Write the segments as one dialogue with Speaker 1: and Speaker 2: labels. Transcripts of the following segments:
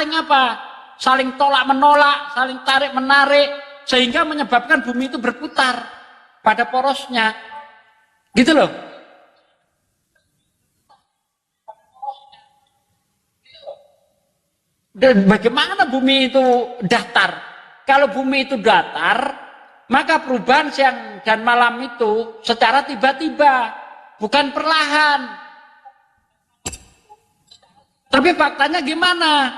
Speaker 1: saling apa? Saling tolak menolak, saling tarik menarik, sehingga menyebabkan bumi itu berputar pada porosnya. Gitu loh. Dan bagaimana bumi itu datar? Kalau bumi itu datar, maka perubahan siang dan malam itu secara tiba-tiba, bukan perlahan. Tapi faktanya gimana?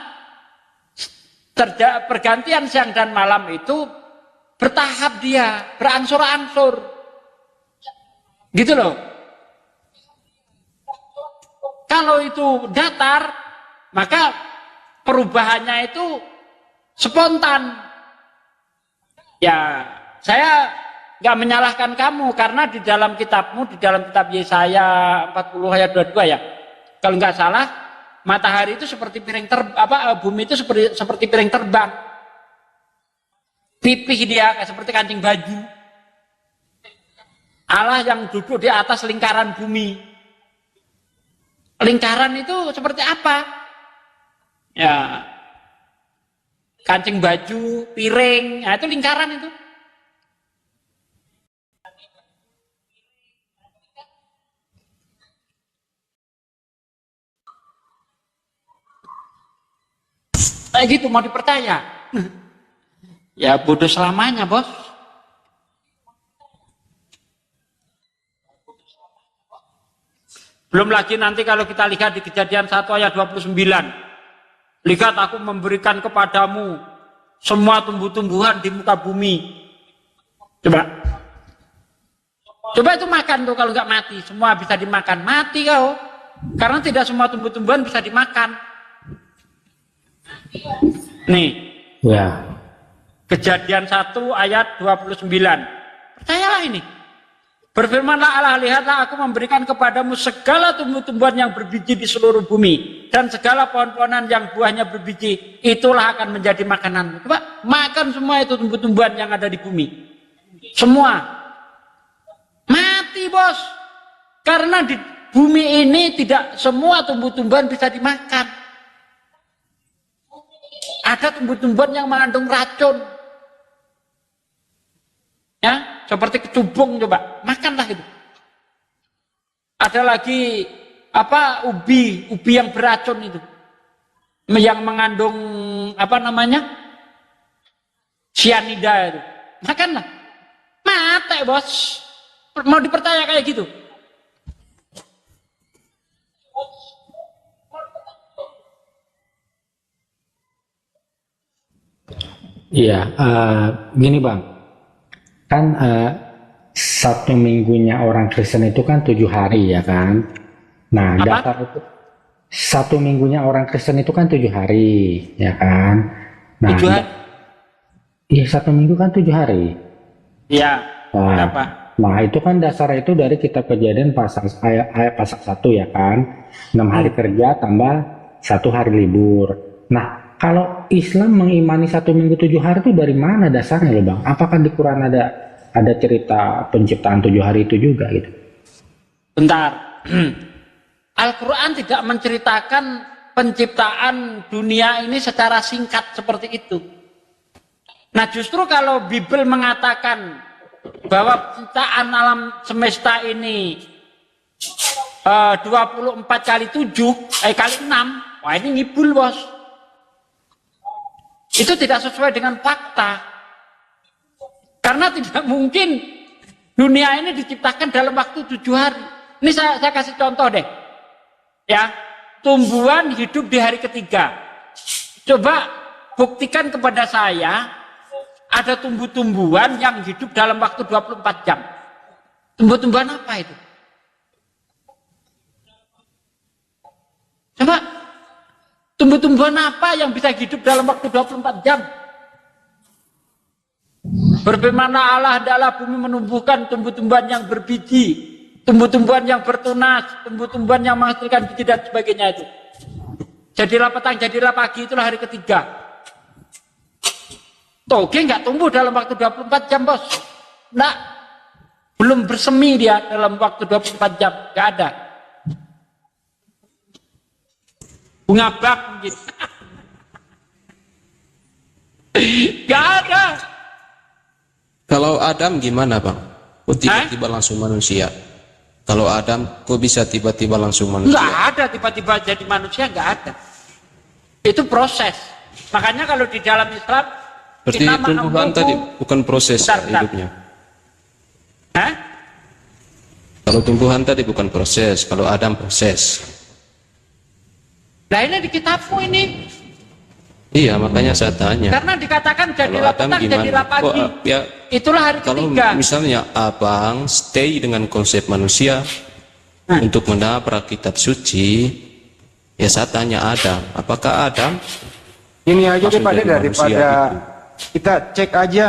Speaker 1: Pergantian siang dan malam itu bertahap dia, berangsur-angsur. Gitu loh. Kalau itu datar, maka perubahannya itu spontan. Ya, saya nggak menyalahkan kamu karena di dalam kitabmu, di dalam kitab Yesaya 40 ayat 22 ya, kalau nggak salah, matahari itu seperti piring bumi itu seperti piring terbang, pipih dia kayak seperti kancing baju. Allah yang duduk di atas lingkaran bumi. Lingkaran itu seperti apa? Ya, kancing baju, piring, nah itu lingkaran itu. Kayak gitu mau dipercaya? Ya bodoh selamanya, bos. Belum lagi nanti kalau kita lihat di Kejadian 1 ayat 29. Lihat aku memberikan kepadamu semua tumbuh-tumbuhan di muka bumi. Coba itu makan tuh, kalau nggak mati. Semua bisa dimakan. Mati kau. Karena tidak semua tumbuh-tumbuhan bisa dimakan. Nih.
Speaker 2: Ya.
Speaker 1: Kejadian 1 ayat 29. Percayalah ini. Berfirmanlah Allah, lihatlah aku memberikan kepadamu segala tumbuh-tumbuhan yang berbiji di seluruh bumi. Dan segala pohon-pohonan yang buahnya berbiji, itulah akan menjadi makanan. Coba makan semua itu tumbuh-tumbuhan yang ada di bumi. Semua. Mati, bos. Karena di bumi ini tidak semua tumbuh-tumbuhan bisa dimakan. Ada tumbuh-tumbuhan yang mengandung racun. Ya, seperti kecubung, coba makanlah itu. Ada lagi ubi yang beracun itu, yang mengandung sianida itu. Makanlah, mati bos. Mau dipercaya kayak gitu?
Speaker 2: Iya, gini bang. Kan satu minggunya orang Kristen itu kan 7 hari ya kan. Nah, dasar itu satu minggunya orang Kristen itu kan 7 hari ya kan. Nah,
Speaker 1: 7 hari?
Speaker 2: Iya, satu minggu kan 7 hari.
Speaker 1: Iya.
Speaker 2: Nah, itu kan dasar itu dari kitab Kejadian pasal 1 ya kan. 6 hari kerja tambah 1 hari libur. Nah, kalau Islam mengimani 1 minggu 7 hari itu dari mana dasarnya loh bang? Apakah di Quran ada cerita penciptaan 7 hari itu juga gitu?
Speaker 1: Bentar. Al-Quran tidak menceritakan penciptaan dunia ini secara singkat seperti itu. Nah justru kalau Bible mengatakan bahwa penciptaan alam semesta ini 24 kali 7 kali 6, wah ini ngibul bos. Itu tidak sesuai dengan fakta. Karena tidak mungkin dunia ini diciptakan dalam waktu 7 hari. Ini saya kasih contoh deh. Ya, tumbuhan hidup di hari ketiga. Coba buktikan kepada saya ada tumbuh-tumbuhan yang hidup dalam waktu 24 jam. Tumbuh-tumbuhan apa itu? Coba, tumbuh-tumbuhan apa yang bisa hidup dalam waktu 24 jam? Berfirmanlah Allah, adalah bumi menumbuhkan tumbuh-tumbuhan yang berbiji, tumbuh-tumbuhan yang bertunas, tumbuh-tumbuhan yang menghasilkan biji dan sebagainya itu. Jadilah petang, jadilah pagi, itulah hari ketiga. Toge nggak tumbuh dalam waktu 24 jam bos. Nggak, belum bersemi dia dalam waktu 24 jam, nggak ada. Bunga bak gitu. Nggak ada.
Speaker 3: Kalau Adam gimana bang? Kok tiba-tiba langsung manusia? Kalau Adam kok bisa tiba-tiba langsung manusia?
Speaker 1: Nggak ada tiba-tiba jadi manusia, nggak ada. Itu proses. Makanya kalau di dalam Islam
Speaker 3: berarti
Speaker 1: kita
Speaker 3: tumbuhan tadi bukan proses
Speaker 1: bentar.
Speaker 3: hidupnya.
Speaker 1: Hah?
Speaker 3: Kalau tumbuhan tadi bukan proses, kalau Adam proses.
Speaker 1: Nah ini di kitabmu ini.
Speaker 3: Iya, makanya saya tanya.
Speaker 1: Karena dikatakan jadi
Speaker 3: Kalau Adam
Speaker 1: petang,
Speaker 3: gimana?
Speaker 1: jadilah pagi.
Speaker 3: Ya,
Speaker 1: Itulah hari
Speaker 3: kalau
Speaker 1: ketiga.
Speaker 3: misalnya abang stay dengan konsep manusia untuk menabrak kitab suci, ya saya tanya Adam, apakah Adam
Speaker 4: Ini aja deh
Speaker 3: langsung
Speaker 4: Pak De,
Speaker 3: jadi manusia
Speaker 4: daripada
Speaker 3: gitu?
Speaker 4: kita cek aja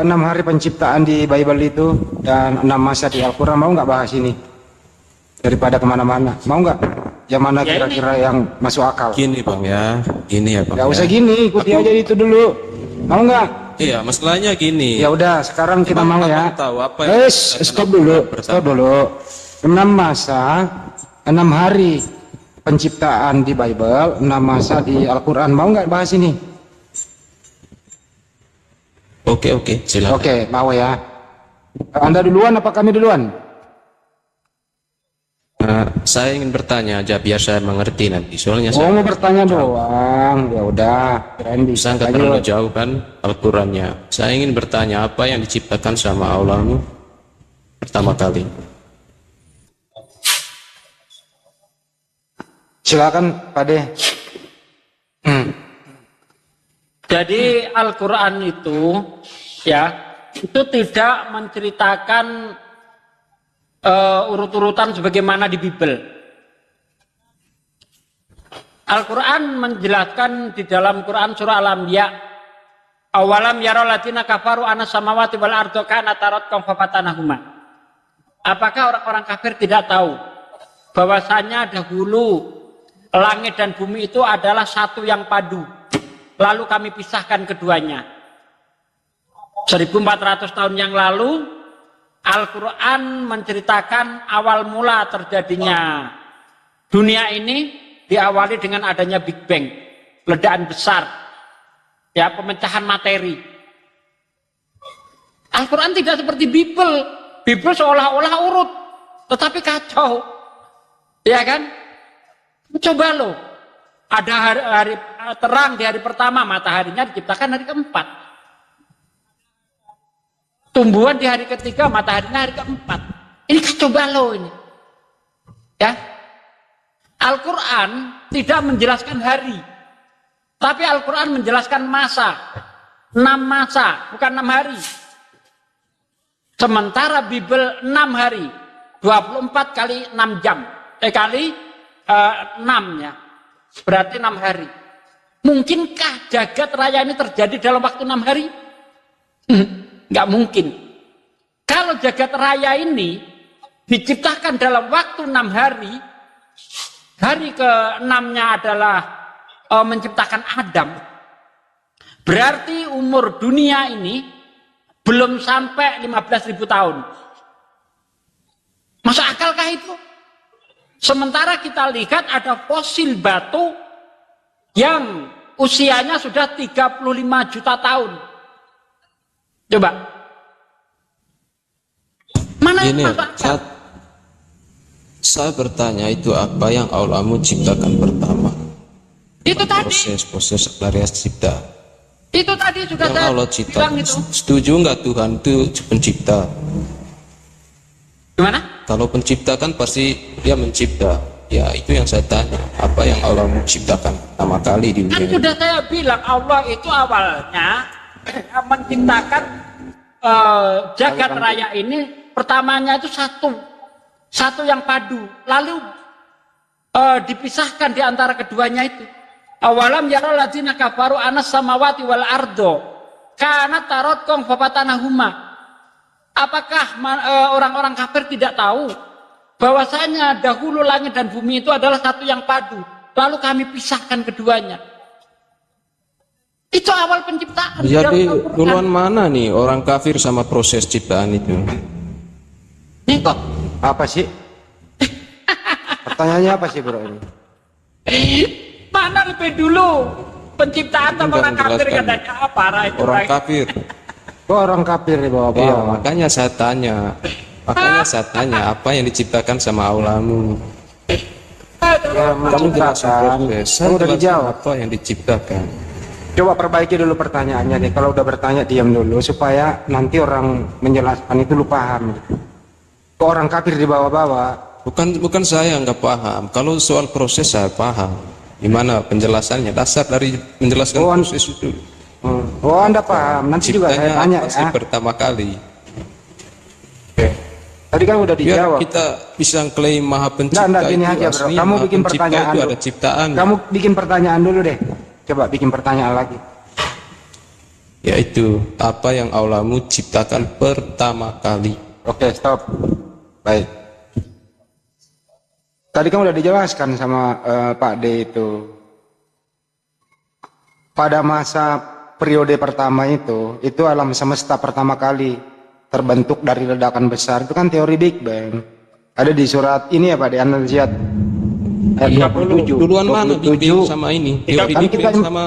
Speaker 4: 6 hari penciptaan di Bible itu dan 6 masa di Al-Quran, mau nggak bahas ini? Daripada kemana-mana, mau nggak? Yang mana
Speaker 1: Ya
Speaker 4: kira-kira yang masuk akal?
Speaker 3: Gini bang ya, gini ya bang.
Speaker 4: Nggak usah
Speaker 3: ya.
Speaker 4: gini, ikuti aja itu dulu. Mau nggak?
Speaker 3: Iya, masalahnya gini.
Speaker 4: Ya udah, sekarang kita
Speaker 3: Abang-
Speaker 4: mau ya.
Speaker 3: abang tahu apa yang
Speaker 4: Stop dulu, stop dulu. 6 masa, 6 hari penciptaan di Bible, 6 masa di Al-Quran. Mau nggak bahas ini?
Speaker 3: Oke, silakan.
Speaker 4: Oke, mau ya. Anda duluan apa kami duluan?
Speaker 3: Saya ingin bertanya aja biar saya mengerti nanti. Soalnya
Speaker 4: Oh,
Speaker 3: saya
Speaker 4: mau bertanya doang. Ya udah, kirain bisa.
Speaker 3: nggak terlalu jauh kan Al-Qurannya. Saya ingin bertanya apa yang diciptakan sama Allahmu pertama kali.
Speaker 4: Silakan, Pak De.
Speaker 1: Jadi Al-Quran itu ya itu tidak menceritakan urut-urutan sebagaimana di Bible. Al-Quran menjelaskan di dalam Quran surah Al-Anbiya, awalam yarol ladina kafaru anas samawati wal ardo kana taratkum fafatanahuma. Apakah orang-orang kafir tidak tahu bahwasanya dahulu langit dan bumi itu adalah satu yang padu, lalu kami pisahkan keduanya. 1400 tahun yang lalu Al-Quran menceritakan awal mula terjadinya dunia ini diawali dengan adanya Big Bang, ledakan besar, ya, pemecahan materi. Al-Quran tidak seperti Bible. Bible seolah-olah urut, tetapi kacau, ya kan? Coba lo, ada hari terang di hari pertama, mataharinya diciptakan hari keempat. Tumbuhan di hari ketiga, mataharinya hari keempat. Ini kacau balau ini. Ya. Al-Quran tidak menjelaskan hari. Tapi Al-Quran menjelaskan masa. 6 masa, bukan 6 hari. Sementara Bible 6 hari. 24 kali 6 jam. Kali 6 ya. Berarti 6 hari. Mungkinkah jagat raya ini terjadi dalam waktu 6 hari? Nggak mungkin. Kalau jagat raya ini diciptakan dalam waktu 6 hari, hari ke-6-nya adalah menciptakan Adam, berarti umur dunia ini belum sampai 15.000 tahun. Masuk akalkah itu? Sementara kita lihat ada fosil batu yang usianya sudah 35 juta tahun. Coba. Mana
Speaker 3: Gini,
Speaker 1: yang masuk akal?
Speaker 3: saya bertanya itu apa yang Allahmu ciptakan pertama?
Speaker 1: Itu tadi.
Speaker 3: Proses variasi cipta.
Speaker 1: Itu tadi sudah
Speaker 3: Yang
Speaker 1: saya
Speaker 3: Allah cipta.
Speaker 1: bilang itu.
Speaker 3: Setuju nggak Tuhan itu pencipta?
Speaker 1: Gimana?
Speaker 3: Kalau pencipta kan pasti dia mencipta. Ya itu yang saya tanya. Apa yang Allah menciptakan pertama kali di
Speaker 1: Kan
Speaker 3: dunia?
Speaker 1: sudah saya bilang Allah itu awalnya menciptakan jagat raya ini, pertamanya itu satu yang padu, lalu dipisahkan di antara keduanya itu. Awalam yarol ladzina kafaru anas samawati wal ardo kana taratkum fafatanahuma. Apakah orang-orang kafir tidak tahu bahwasanya dahulu langit dan bumi itu adalah satu yang padu, lalu kami pisahkan keduanya. Itu awal penciptaan.
Speaker 3: Jadi duluan mana nih orang kafir sama proses ciptaan itu?
Speaker 1: Ini kok
Speaker 4: Apa sih? Pertanyaannya apa sih bro ini?
Speaker 1: mana lebih dulu? Penciptaan sama
Speaker 3: Enggak
Speaker 1: orang kafir
Speaker 3: menjelaskan.
Speaker 1: katanya apa? Itu
Speaker 3: Orang
Speaker 1: lagi.
Speaker 3: kafir.
Speaker 4: Kok orang kafir di
Speaker 3: Iya,
Speaker 4: bawah-bawah?
Speaker 3: makanya saya tanya apa yang diciptakan sama Allahmu.
Speaker 4: Ya,
Speaker 3: Kamu jelasin
Speaker 4: menciptakan.
Speaker 3: proses. Saya
Speaker 4: Kamu udah
Speaker 3: jelaskan
Speaker 4: dijawab.
Speaker 3: apa yang diciptakan.
Speaker 4: Coba perbaiki dulu pertanyaannya nih. Kalau udah bertanya diam dulu supaya nanti orang menjelaskan itu lu paham. Kok orang kafir di bawah-bawah?
Speaker 3: Bukan saya nggak paham. Kalau soal proses saya paham. Gimana penjelasannya? Dasar dari menjelaskan
Speaker 4: Oh,
Speaker 3: proses itu.
Speaker 4: Oh, Anda paham. Nanti juga saya
Speaker 3: Ciptanya
Speaker 4: tanya
Speaker 3: apa sih
Speaker 4: ya.
Speaker 3: pertama kali?
Speaker 4: Tadi kan udah
Speaker 3: Biar
Speaker 4: dijawab.
Speaker 3: kita bisa klaim maha pencipta
Speaker 4: Enggak, gini
Speaker 3: itu
Speaker 4: aja, bro.
Speaker 3: aslinya
Speaker 4: Kamu
Speaker 3: maha
Speaker 4: bikin
Speaker 3: pencipta
Speaker 4: pertanyaan
Speaker 3: itu
Speaker 4: dulu.
Speaker 3: ada ciptaan.
Speaker 4: Kamu bikin pertanyaan dulu deh. Coba bikin pertanyaan lagi.
Speaker 3: Yaitu apa yang Allahmu ciptakan pertama kali.
Speaker 4: Oke, stop. Baik. Tadi kan udah dijelaskan sama Pak D itu. Pada masa periode pertama itu alam semesta pertama kali terbentuk dari ledakan besar. Itu kan teori Big Bang. Ada di surat ini ya Pak D, Anda lihat. Ayat 27.
Speaker 3: Duluan mana Big Bang
Speaker 4: 27.
Speaker 3: sama ini? Teori
Speaker 4: Kan
Speaker 3: Big
Speaker 4: kita,
Speaker 3: Bang sama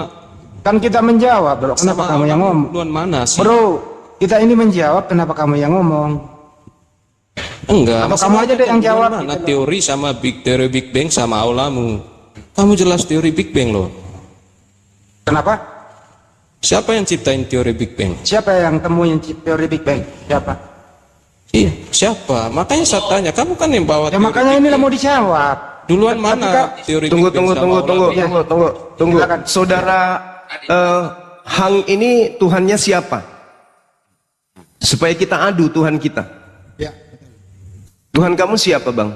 Speaker 4: kan kita menjawab, bro. Kenapa
Speaker 3: sama
Speaker 4: kamu yang
Speaker 3: Allahmu
Speaker 4: ngomong?
Speaker 3: duluan mana sih?
Speaker 4: Bro, kita ini menjawab, kenapa kamu yang ngomong?
Speaker 3: Enggak.
Speaker 4: Apa
Speaker 3: masalah
Speaker 4: kamu aja deh yang
Speaker 3: duluan
Speaker 4: jawab,
Speaker 3: Mana
Speaker 4: gitu
Speaker 3: teori sama teori Big Bang sama Allahmu? Kamu jelas teori Big Bang loh.
Speaker 4: Kenapa?
Speaker 3: Siapa yang ciptain teori Big Bang?
Speaker 4: Siapa yang temuin teori Big Bang? Siapa?
Speaker 3: Iya, siapa? Makanya saya tanya, kamu kan yang bawa
Speaker 4: Ya
Speaker 3: teori
Speaker 4: makanya
Speaker 3: Big
Speaker 4: inilah
Speaker 3: Bang.
Speaker 4: mau dijawab.
Speaker 3: Duluan
Speaker 4: Tapi
Speaker 3: mana
Speaker 4: kan-
Speaker 3: teori
Speaker 5: Tunggu,
Speaker 3: Big Bang
Speaker 5: tunggu,
Speaker 3: sama
Speaker 5: tunggu, tunggu,
Speaker 3: Allahmu?
Speaker 5: tunggu.
Speaker 4: Silakan.
Speaker 5: Saudara Hang ini Tuhannya siapa? Supaya kita adu Tuhan kita.
Speaker 4: Ya.
Speaker 5: Tuhan kamu siapa, Bang?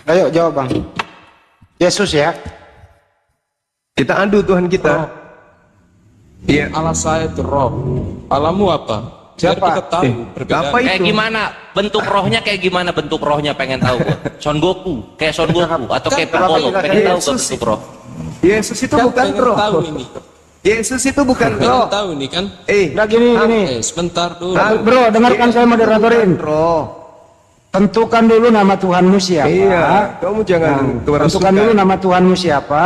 Speaker 4: Ayo jawab bang. Yesus ya.
Speaker 5: Kita adu Tuhan kita. Iya.
Speaker 3: Allah saya itu roh. Allahmu apa? Biar
Speaker 4: Siapa?
Speaker 3: kita tahu perbedaan.
Speaker 5: Apa
Speaker 6: Kayak
Speaker 5: itu?
Speaker 6: gimana bentuk rohnya, kayak gimana bentuk rohnya, pengen tahu gua. Son Goku, kayak Son Goku atau kayak
Speaker 4: Kenapa
Speaker 6: Piccolo,
Speaker 4: kita
Speaker 6: pengen tahu gua
Speaker 5: Yesus?
Speaker 6: bentuk roh.
Speaker 5: Yesus itu
Speaker 3: Kan
Speaker 5: bukan
Speaker 3: pengen
Speaker 5: roh.
Speaker 3: tahu ini.
Speaker 5: Yesus itu bukan
Speaker 3: Pengen
Speaker 5: roh.
Speaker 3: tahu ini kan?
Speaker 4: Udah gini.
Speaker 3: Sebentar dulu.
Speaker 4: Bro, dengarkan saya moderatorin.
Speaker 5: Bukan roh.
Speaker 4: Tentukan dulu nama Tuhanmu siapa.
Speaker 5: Iya, kamu jangan
Speaker 4: Tentukan
Speaker 5: kerasukan.
Speaker 4: dulu nama Tuhanmu siapa.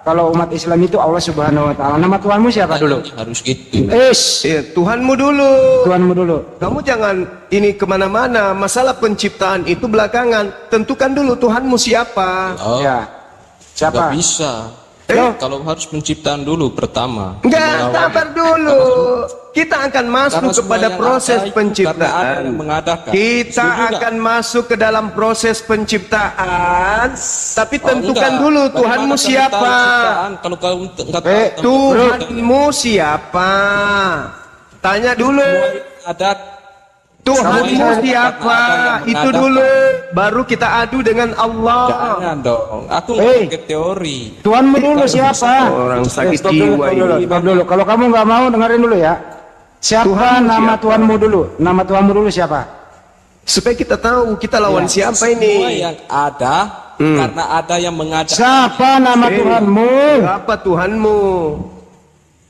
Speaker 4: Kalau umat Islam itu Allah Subhanahu Wa Taala. Nama Tuhanmu siapa dulu?
Speaker 3: Harus gitu.
Speaker 5: Iya, Tuhanmu dulu.
Speaker 4: Tuhanmu dulu.
Speaker 5: Kamu jangan ini kemana-mana. Masalah penciptaan itu belakangan. Tentukan dulu Tuhanmu siapa.
Speaker 3: Oh,
Speaker 4: Ya.
Speaker 3: nggak
Speaker 4: Siapa?
Speaker 3: bisa. Kalau harus penciptaan dulu pertama.
Speaker 5: Enggak, sabar dulu. Kita akan masuk
Speaker 3: Karena
Speaker 5: kepada
Speaker 3: semua yang
Speaker 5: proses
Speaker 3: ada itu karena ada
Speaker 5: penciptaan.
Speaker 3: yang mengadakan.
Speaker 5: Kita
Speaker 3: Setuju nggak?
Speaker 5: akan masuk ke dalam proses penciptaan. Tapi
Speaker 3: Oh,
Speaker 5: tentukan
Speaker 3: enggak.
Speaker 5: dulu
Speaker 3: Bagaimana
Speaker 5: Tuhanmu
Speaker 3: kamu
Speaker 5: siapa.
Speaker 3: tahu ciptaan kalau kamu nggak tahu tempat
Speaker 5: Tuhanmu siapa? Tanya dulu.
Speaker 3: ada
Speaker 5: Tuhanmu
Speaker 3: Semua
Speaker 5: siapa?
Speaker 3: ada yang
Speaker 5: Itu
Speaker 3: mengadakan.
Speaker 5: dulu. Baru kita adu dengan Allah.
Speaker 3: Jangan dong. Aku
Speaker 4: Eh.
Speaker 3: nggak pakai teori.
Speaker 4: Tuhanmu dulu siapa?
Speaker 5: Orang sakit
Speaker 4: Stop dulu,
Speaker 5: jiwa
Speaker 4: stop dulu,
Speaker 5: ini.
Speaker 4: stop dulu. Kalau kamu nggak mau dengerin dulu ya. Siapa
Speaker 5: Tuhanmu
Speaker 4: nama
Speaker 5: siapa?
Speaker 4: Tuhanmu dulu? Nama Tuhanmu dulu siapa?
Speaker 5: Supaya kita tahu kita lawan siapa
Speaker 3: Semua
Speaker 5: ini.
Speaker 3: yang ada karena ada yang mengadakan.
Speaker 4: Siapa nama Tuhanmu?
Speaker 5: Apa Tuhanmu?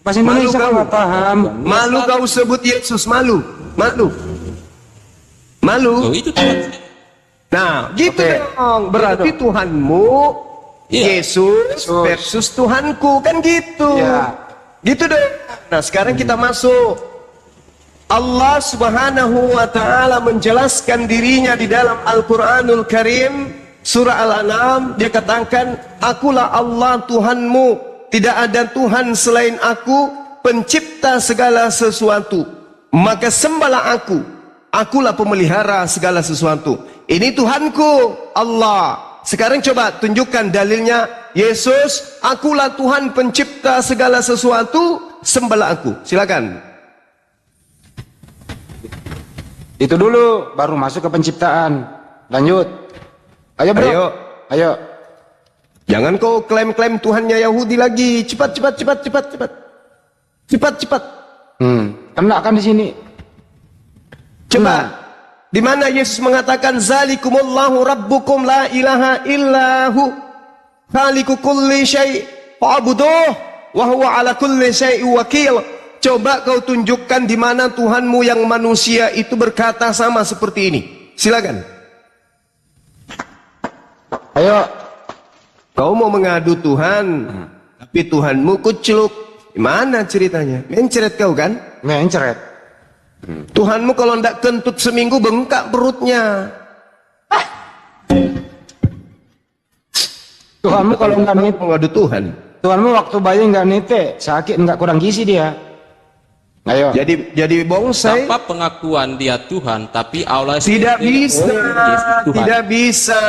Speaker 4: Bahasa Indonesia
Speaker 5: Malu
Speaker 4: kau nggak paham.
Speaker 5: Malu kau sebut Yesus, malu. Malu.
Speaker 3: Loh,
Speaker 5: Malu.
Speaker 3: itu Tuhan.
Speaker 5: Nah, gitu
Speaker 4: Oke.
Speaker 5: dong. Berarti Tuhanmu
Speaker 3: Iya.
Speaker 5: Yesus versus Tuhanku, kan gitu.
Speaker 4: Iya.
Speaker 5: Gitu deh. Nah, sekarang kita masuk. Allah Subhanahu wa taala menjelaskan dirinya di dalam Al-Qur'anul Karim, surah Al-An'am, dia katakan, "Akulah Allah Tuhanmu, tidak ada Tuhan selain aku, pencipta segala sesuatu. Maka sembahlah aku, akulah pemelihara segala sesuatu." Ini Tuhanku, Allah. Sekarang coba tunjukkan dalilnya. Yesus, akulah Tuhan pencipta segala sesuatu, sembahlah aku. Silakan.
Speaker 4: Itu dulu, baru masuk ke penciptaan. Lanjut. Ayo bro.
Speaker 5: Ayo.
Speaker 4: Ayo.
Speaker 5: Jangan kau klaim-klaim Tuhannya Yahudi lagi. Cepat, cepat, cepat, cepat, cepat. Cepat, cepat.
Speaker 4: Kena kan di sini.
Speaker 5: Coba. Di mana Yesus mengatakan zalikumullahu rabbukum la ilaha illahu khaliqu kulli syai' fa'buduh wa huwa ala kulli syai'in wakil. Coba kau tunjukkan di mana Tuhanmu yang manusia itu berkata sama seperti ini. Silakan.
Speaker 4: Ayo.
Speaker 5: Kau mau mengadu Tuhan, tapi Tuhanmu kucluk. Gimana ceritanya? Mencret kau kan?
Speaker 4: Mencret.
Speaker 5: Tuhanmu kalau ndak kentut seminggu bengkak perutnya.
Speaker 4: Tuhanmu kalau nggak nite,
Speaker 5: Mengadu Tuhan.
Speaker 4: Tuhanmu waktu bayi nggak nite, sakit nggak kurang gizi dia. Ayo.
Speaker 5: Jadi bongsai.
Speaker 3: Apa pengakuan dia Tuhan, tapi Allah
Speaker 5: Tidak bisa,
Speaker 3: Tuhan.
Speaker 5: tidak bisa.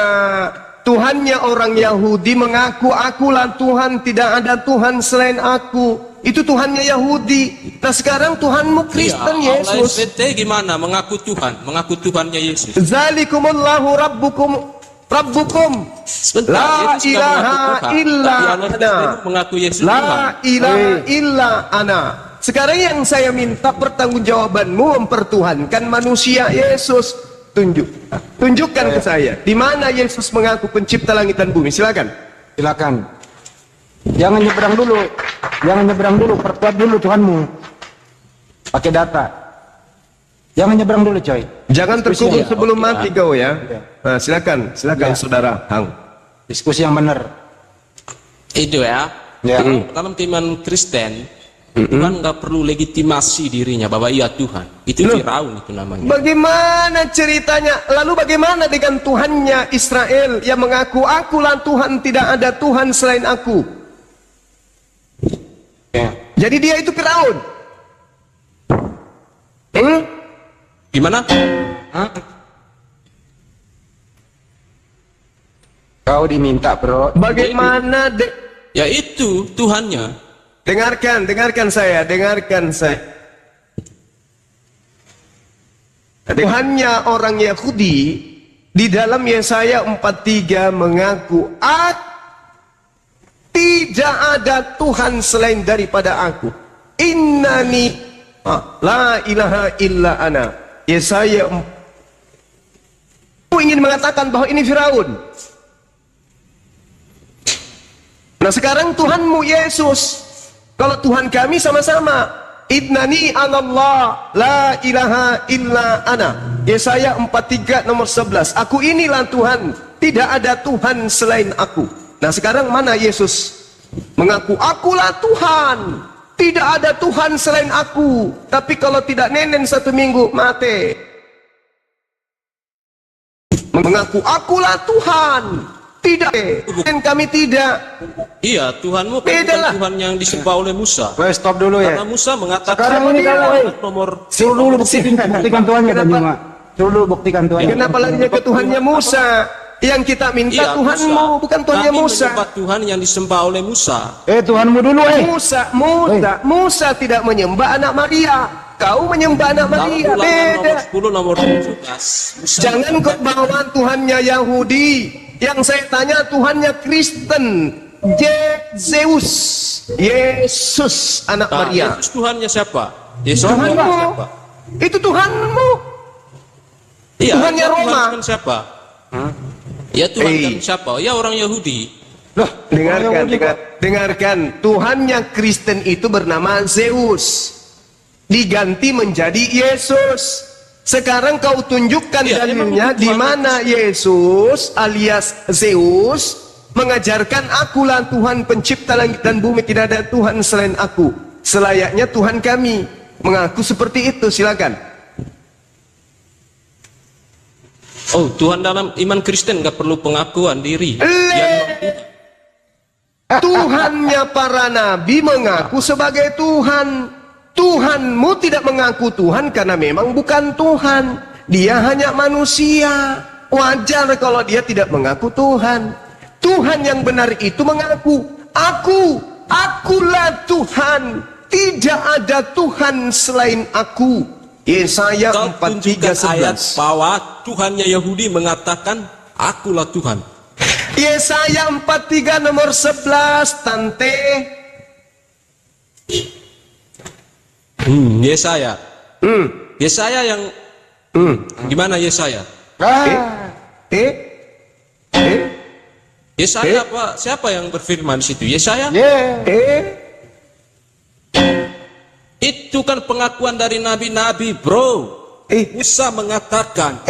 Speaker 5: Tuhannya orang Yahudi mengaku akulah Tuhan, tidak ada Tuhan selain aku. Itu Tuhannya Yahudi. Nah sekarang Tuhanmu Kristen
Speaker 3: Ya, Allah
Speaker 5: Yesus.
Speaker 3: SBT gimana mengaku Tuhan, mengaku Tuhannya Yesus.
Speaker 5: Zalikumullahu Rabbukum. La
Speaker 3: Yesus nggak
Speaker 5: ilaha
Speaker 3: mengaku Tuhan,
Speaker 5: illa
Speaker 3: tapi Allah
Speaker 5: ana.
Speaker 3: SBT mengaku Yesus Tuhan.
Speaker 5: La ilaha illa ana. Sekarang yang saya minta pertanggungjawabanmu mempertuhankan manusia Yesus. Tunjukkan ke saya di mana Yesus mengaku pencipta langit dan bumi. Silakan.
Speaker 4: Silakan. Jangan nyebrang dulu, perkuat dulu Tuhanmu. Pakai data. Jangan nyebrang dulu, coy.
Speaker 5: Jangan terkubur sebelum mati kau ya.
Speaker 4: Ya.
Speaker 5: Nah, silakan saudara Hang.
Speaker 4: Diskusi yang benar.
Speaker 3: Itu ya.
Speaker 4: Ya.
Speaker 3: Dalam iman Kristen, Tuhan nggak perlu legitimasi dirinya bahwa ia Tuhan. Itu Firaun itu namanya.
Speaker 5: Bagaimana ceritanya? Lalu bagaimana dengan Tuhannya Israel yang mengaku akulah Tuhan, tidak ada Tuhan selain aku?
Speaker 4: Ya.
Speaker 5: Jadi dia itu Firaun.
Speaker 3: Gimana?
Speaker 4: Kau diminta, bro.
Speaker 5: Bagaimana
Speaker 3: Ya itu Tuhannya.
Speaker 5: dengarkan saya. Tuhannya orang Yahudi di dalam Yesaya 43 mengaku tidak ada Tuhan selain daripada aku. Innani la ilaha illa ana. Yesaya ingin mengatakan bahwa ini Firaun. Nah sekarang Tuhanmu Yesus. Kalau Tuhan kami sama-sama. Innani anallah la ilaha illa ana. Yesaya 43 nomor 11. Aku inilah Tuhan, tidak ada Tuhan selain aku. Nah sekarang mana Yesus mengaku akulah Tuhan, tidak ada Tuhan selain aku. Tapi kalau tidak nenen 1 minggu mati. Mengaku akulah Tuhan, tidak, dan kami tidak.
Speaker 3: Iya, Tuhanmu kan
Speaker 5: Beda
Speaker 3: bukan
Speaker 5: lah.
Speaker 3: Tuhan yang disembah oleh Musa.
Speaker 4: Weh, stop dulu ya.
Speaker 3: Karena Musa mengatakan
Speaker 4: Sekarang ini kalau,
Speaker 3: nomor
Speaker 4: suruh dulu buktikan Tuhannya, Pak Juma. Suruh dulu buktikan Tuhannya.
Speaker 5: Kenapa larinya ke Tuhannya Musa? Yang kita minta
Speaker 3: Iya,
Speaker 5: Tuhanmu,
Speaker 3: Musa.
Speaker 5: bukan Tuhannya
Speaker 3: Kami
Speaker 5: Musa.
Speaker 3: menyembah Tuhan yang disembah oleh Musa.
Speaker 4: Tuhanmu dulu,
Speaker 5: Musa tidak menyembah anak Maria. Kau menyembah anak
Speaker 3: Dalam
Speaker 5: Maria,
Speaker 3: Ulangan
Speaker 5: beda.
Speaker 3: nomor 10 nomor 17. Musa
Speaker 5: Jangan kau bawa Tuhannya Yahudi. Yang saya tanya Tuhannya Kristen. Zeus, Yesus anak
Speaker 3: Nah,
Speaker 5: Maria.
Speaker 3: Yesus Tuhannya siapa? Yesus
Speaker 5: Tuhanmu.
Speaker 3: Tuhannya siapa?
Speaker 5: Itu Tuhanmu.
Speaker 3: Iya,
Speaker 5: Tuhannya
Speaker 3: Tuhan
Speaker 5: Roma.
Speaker 3: kan siapa? Ya Tuhan kan siapa? Ya orang Yahudi.
Speaker 5: Dengarkan. Tuhannya Kristen itu bernama Zeus. Diganti menjadi Yesus. Sekarang kau tunjukkan
Speaker 3: Iya,
Speaker 5: dalilnya
Speaker 3: emang itu
Speaker 5: di
Speaker 3: Tuhan
Speaker 5: mana Yesus alias Zeus mengajarkan akulah Tuhan pencipta langit dan bumi, tidak ada Tuhan selain aku. Selayaknya Tuhan kami mengaku seperti itu. Silakan.
Speaker 3: Oh, Tuhan dalam iman Kristen nggak perlu pengakuan diri. Dia
Speaker 5: Tuhannya para nabi mengaku sebagai Tuhan. Tuhanmu tidak mengaku Tuhan karena memang bukan Tuhan. Dia hanya manusia. Wajar kalau dia tidak mengaku Tuhan. Tuhan yang benar itu mengaku, akulah Tuhan. Tidak ada Tuhan selain aku. Yesaya
Speaker 3: Kau
Speaker 5: 43:11.
Speaker 3: tunjukkan ayat bahwa Tuhannya Yahudi mengatakan akulah Tuhan.
Speaker 5: Yesaya 43 nomor 11, Tante.
Speaker 3: Yesaya. Yesaya yang gimana Yesaya? Yesaya apa? Siapa yang berfirman di situ? Yesaya? Itu kan pengakuan dari nabi-nabi, bro. Musa mengatakan,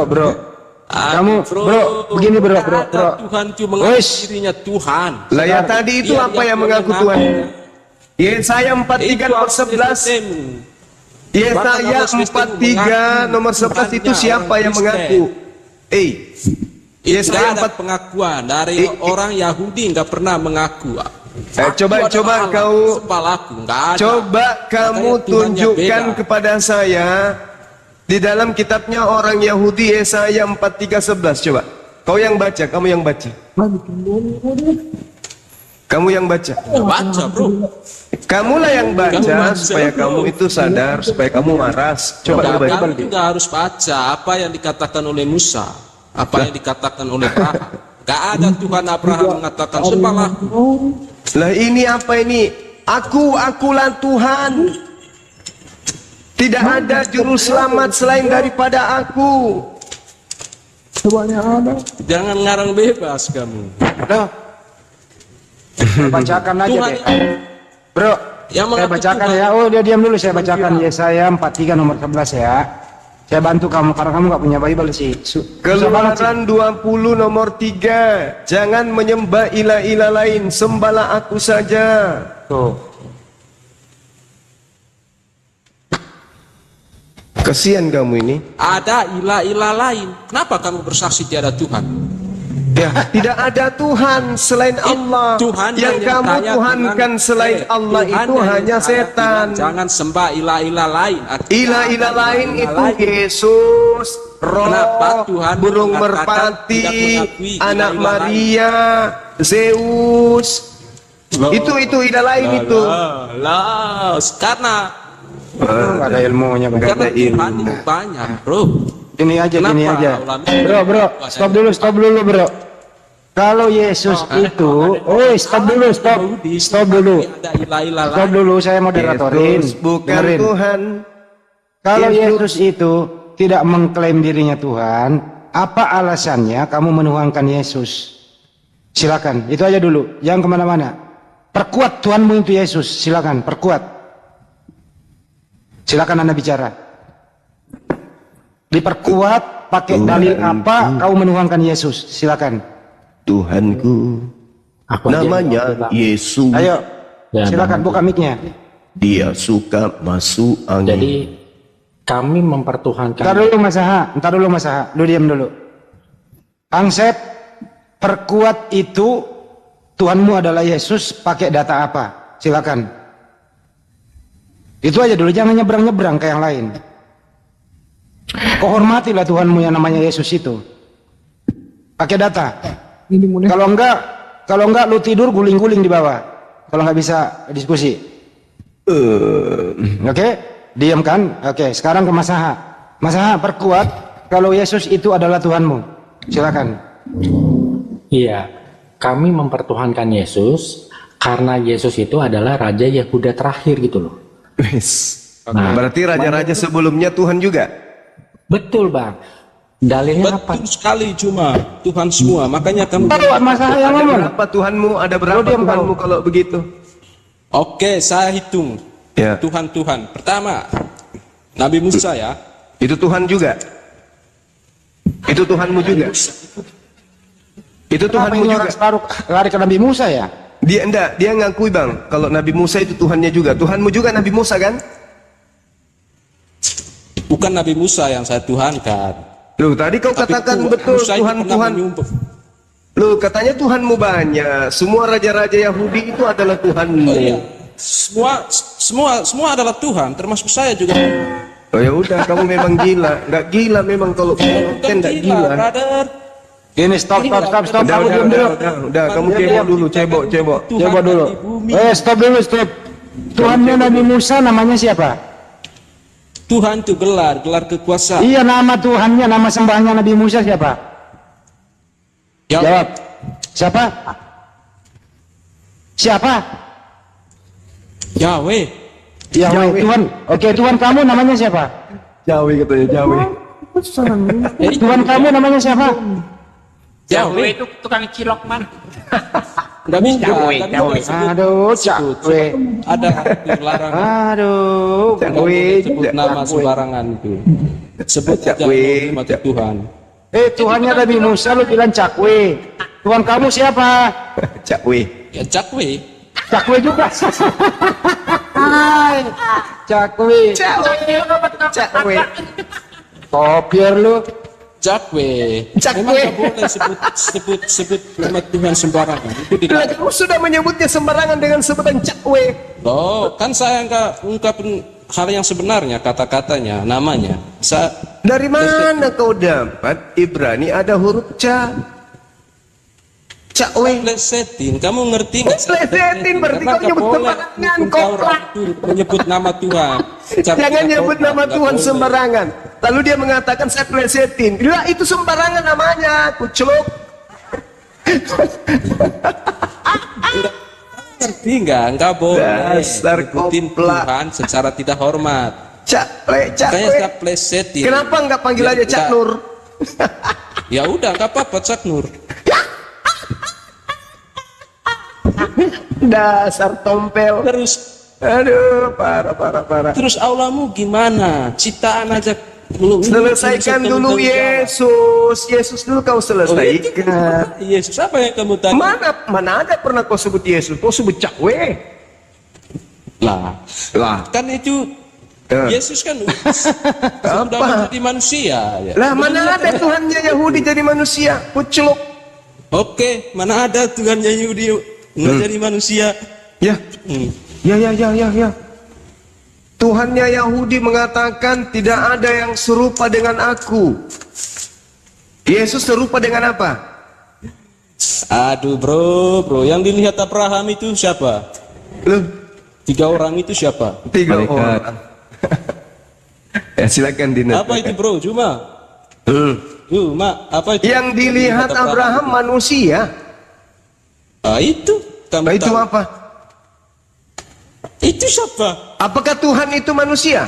Speaker 4: Bro. Kamu, bro, begini bro.
Speaker 3: Tuhan cuma mengaku dirinya Tuhan.
Speaker 5: Lah ya tadi itu apa yang mengaku Tuhan? Yesaya 43 nomor 11. Yesaya 43 nomor 11 itu siapa yang mengaku?
Speaker 3: Yesaya 4 pengakuan dari orang Yahudi nggak pernah mengaku.
Speaker 5: Coba kamu tunjukkan kepada saya di dalam kitabnya orang Yahudi Yesaya 43:11. Coba. Kamu yang baca. Kamu yang baca.
Speaker 3: Baca, bro.
Speaker 5: Kamulah yang baca supaya kamu itu sadar, supaya kamu waras. Coba baca.
Speaker 3: Kamu juga harus baca apa yang dikatakan oleh Musa, apa yang dikatakan oleh Abraham. Gak ada Tuhan Abraham mengatakan sembahlah.
Speaker 5: Lah ini apa ini? Akulah Tuhan. Tidak ada juru selamat selain daripada aku.
Speaker 3: Jangan ngarang bebas kamu.
Speaker 4: Bacakan aja
Speaker 3: Tuhan,
Speaker 4: deh. Bro,
Speaker 3: yang
Speaker 4: saya bacakan ya. Oh, dia diam dulu, saya bacakan Yesaya 43 nomor 11 ya. Saya bantu kamu karena kamu nggak punya Bible sih.
Speaker 5: Keluaran 20 nomor 3. Jangan menyembah ilah-ilah lain, sembahlah aku saja.
Speaker 4: Tuh.
Speaker 5: Kasihan kamu ini.
Speaker 3: ada ilah-ilah lain. Kenapa kamu bersaksi tiada Tuhan?
Speaker 5: Ya, tidak ada Tuhan selain Allah.
Speaker 3: Tuhan
Speaker 5: yang kamu
Speaker 3: tanya
Speaker 5: tuhankan selain Allah
Speaker 3: Tuhan
Speaker 5: itu
Speaker 3: yang
Speaker 5: hanya setan.
Speaker 3: Jangan sembah ilah-ilah lain.
Speaker 5: Ilah-ilah lain itu Yesus,
Speaker 3: Kenapa
Speaker 5: Roh,
Speaker 3: Tuhan
Speaker 5: burung
Speaker 3: mengatakan
Speaker 5: merpati,
Speaker 3: tidak mengakui
Speaker 5: anak
Speaker 3: ilah-ilah
Speaker 5: Maria, Zeus. Itu ilah lain itu.
Speaker 3: Karena
Speaker 4: Nggak ada ilmunya bang.
Speaker 3: Tuhan itu banyak, bro.
Speaker 4: Ini aja,
Speaker 3: Kenapa
Speaker 4: gini aja.
Speaker 3: ulama-
Speaker 4: Bro, stop dulu bro. Kalau Yesus itu, stop dulu.
Speaker 3: Ada ilah-ilah
Speaker 4: Stop
Speaker 3: lain.
Speaker 4: dulu, saya moderatorin.
Speaker 5: Yesus bukan
Speaker 4: Dengerin.
Speaker 5: Tuhan.
Speaker 4: Kalau
Speaker 5: Yesus-
Speaker 4: Yesus itu tidak mengklaim dirinya Tuhan, apa alasannya kamu menuhankan Yesus? Silakan, itu aja dulu. Jangan kemana-mana. Perkuat Tuhanmu itu Yesus. Silakan, perkuat. Silakan Anda bicara. Diperkuat pakai dalil apa kau menuhankan Yesus? Silakan.
Speaker 5: Tuhanku
Speaker 2: Aku aja
Speaker 5: namanya
Speaker 2: yang bilang.
Speaker 5: Yesus.
Speaker 4: Ayo,
Speaker 2: Ya,
Speaker 4: silakan buka mic-nya.
Speaker 5: Dia suka masuk angin.
Speaker 2: Jadi kami mempertuhankan.
Speaker 4: Ntar dulu Mas Aha. Lu diam dulu. Konsep perkuat itu Tuhanmu adalah Yesus pakai data apa? Silakan. Itu aja dulu, jangan nyebrang-nyebrang ke yang lain. Kehormatilah Tuhanmu yang namanya Yesus itu. Pakai data. Kalau enggak lu tidur guling-guling di bawah. Kalau nggak bisa diskusi. Oke? Diam kan? Oke, sekarang ke Mas Aha. Mas Aha, perkuat kalau Yesus itu adalah Tuhanmu. Silakan.
Speaker 2: Iya, kami mempertuhankan Yesus karena Yesus itu adalah Raja Yehuda terakhir gitu loh. Nah,
Speaker 5: Berarti raja-raja sebelumnya Tuhan juga.
Speaker 2: betul bang. Dalilnya apa?
Speaker 3: Betul sekali, cuma Tuhan semua. Makanya kamu.
Speaker 4: Tahu Mas Aha yang
Speaker 5: Ada
Speaker 4: ngomong.
Speaker 5: berapa Tuhanmu? Ada berapa
Speaker 4: diam,
Speaker 5: Tuhanmu
Speaker 4: kau.
Speaker 5: kalau begitu?
Speaker 3: Oke, saya hitung.
Speaker 5: Ya.
Speaker 3: Tuhan. Pertama, Nabi Musa ya.
Speaker 5: Itu Tuhan juga. Itu Tuhanmu juga. Itu
Speaker 4: Kenapa
Speaker 5: Tuhanmu
Speaker 4: ini
Speaker 5: juga.
Speaker 4: orang separuh lari ke Nabi Musa ya?
Speaker 5: Dia ngakui bang, kalau Nabi Musa itu Tuhannya juga. Tuhanmu juga Nabi Musa kan?
Speaker 3: Bukan Nabi Musa yang saya tuhankan.
Speaker 5: Loh tadi kau
Speaker 3: Tapi
Speaker 5: katakan betul
Speaker 3: Musa itu pernah
Speaker 5: Tuhan.
Speaker 3: menyumpah.
Speaker 5: Loh katanya Tuhanmu banyak. Semua raja-raja Yahudi itu adalah Tuhanmu.
Speaker 3: Oh iya. Semua adalah Tuhan, termasuk saya juga.
Speaker 5: Oh ya udah, kamu memang gila. Nggak gila memang kalau kamu
Speaker 3: Bukan
Speaker 5: nggak
Speaker 3: gila,
Speaker 5: gila.
Speaker 3: brother.
Speaker 4: Gini, stop.
Speaker 5: Udah,
Speaker 4: Kamu diam dulu.
Speaker 5: udah, kamu cebok dulu, cebok.
Speaker 3: Tuhan
Speaker 4: Coba dulu.
Speaker 3: di bumi.
Speaker 4: Stop dulu. Tuhannya Nabi Musa namanya siapa?
Speaker 3: Tuhan itu gelar kekuasaan.
Speaker 4: Iya, nama Tuhannya, nama sembahnya Nabi Musa siapa? Jawab. Siapa?
Speaker 3: Yahweh.
Speaker 4: Yahweh. Tuhan. Oke, Tuhan kamu namanya siapa?
Speaker 5: Jawi katanya, Jawi.
Speaker 4: Tuhan kamu namanya siapa?
Speaker 1: Yahweh itu tukang cilok man.
Speaker 3: Nggak bisa. Tapi
Speaker 4: Aduh, cakwe.
Speaker 3: ada larangan.
Speaker 4: Aduh,
Speaker 3: Nggak boleh sebut nama sembarangan itu. Sebut aja nama Tuhan.
Speaker 4: Tuhannya Nabi Musa lu bilang cakwe. Tuhan kamu siapa?
Speaker 5: Cakwe.
Speaker 3: Ya cakwe.
Speaker 4: Cakwe juga. Hai, cakwe.
Speaker 5: Cakwe.
Speaker 4: Kopiar lu.
Speaker 3: Cakwe.
Speaker 5: Cakwe.
Speaker 3: Memang nggak boleh sebut nama Tuhan sembarangan. Itu
Speaker 5: Lah,
Speaker 3: tidak.
Speaker 5: kamu sudah menyebutnya sembarangan dengan sebutan cakwe.
Speaker 3: Loh, kan saya nggak ungkapin hal yang sebenarnya, kata-katanya, namanya.
Speaker 5: Dari mana kau dapat Ibrani ada huruf ca? Cakwe.
Speaker 3: Plesetin, kamu ngerti nggak?
Speaker 5: Plesetin, berarti
Speaker 3: Karena
Speaker 5: kau
Speaker 3: nggak
Speaker 5: nyebut
Speaker 3: boleh
Speaker 5: sembarangan,
Speaker 3: hukum
Speaker 5: koplak.
Speaker 3: Taurat itu menyebut nama Tuhan.
Speaker 5: Jangan nyebut nama
Speaker 3: Nggak
Speaker 5: Tuhan
Speaker 3: boleh.
Speaker 5: sembarangan. Lalu dia mengatakan saya plesetin. Lah itu sembarangan namanya, kucluk.
Speaker 3: Ngerti nggak boleh
Speaker 5: Dasar
Speaker 3: nyebutin
Speaker 5: koplak.
Speaker 3: Tuhan secara tidak hormat.
Speaker 5: Cakwe,
Speaker 3: Makanya
Speaker 5: cakwe.
Speaker 3: saya plesetin.
Speaker 5: Kenapa enggak panggil
Speaker 3: Ya,
Speaker 5: aja Cak
Speaker 3: nggak.
Speaker 5: Nur?
Speaker 3: Ya udah, nggak apa-apa Cak Nur.
Speaker 5: Dasar tompel.
Speaker 3: Terus
Speaker 5: Aduh, parah.
Speaker 3: terus aulamu gimana? Ciptaan aja belum.
Speaker 5: Selesaikan dulu Yesus. Yesus dulu kau selesaikan.
Speaker 3: Yesus apa yang kamu tadi?
Speaker 5: Mana ada pernah kau sebut Yesus? Kau sebut cakwe.
Speaker 3: Lah, kan itu Yesus kan sudah menjadi manusia. Ya.
Speaker 5: Lah mana ada Tuhannya Yahudi jadi manusia? Kucluk.
Speaker 3: Oke, mana ada Tuhannya Yahudi nggak jadi manusia?
Speaker 5: Ya.
Speaker 3: Hmm.
Speaker 5: Ya. Tuhannya Yahudi mengatakan tidak ada yang serupa dengan aku. Yesus serupa dengan apa?
Speaker 3: Aduh bro, yang dilihat Abraham itu siapa?
Speaker 5: Loh,
Speaker 3: 3 orang itu siapa?
Speaker 5: 3 orang. Ya silakan Dina.
Speaker 3: Apa itu bro? Cuma apa itu?
Speaker 5: Yang dilihat Abraham manusia.
Speaker 3: Itu kamu
Speaker 5: Nah, itu
Speaker 3: tahu.
Speaker 5: apa?
Speaker 3: Itu siapa?
Speaker 5: Apakah Tuhan itu manusia?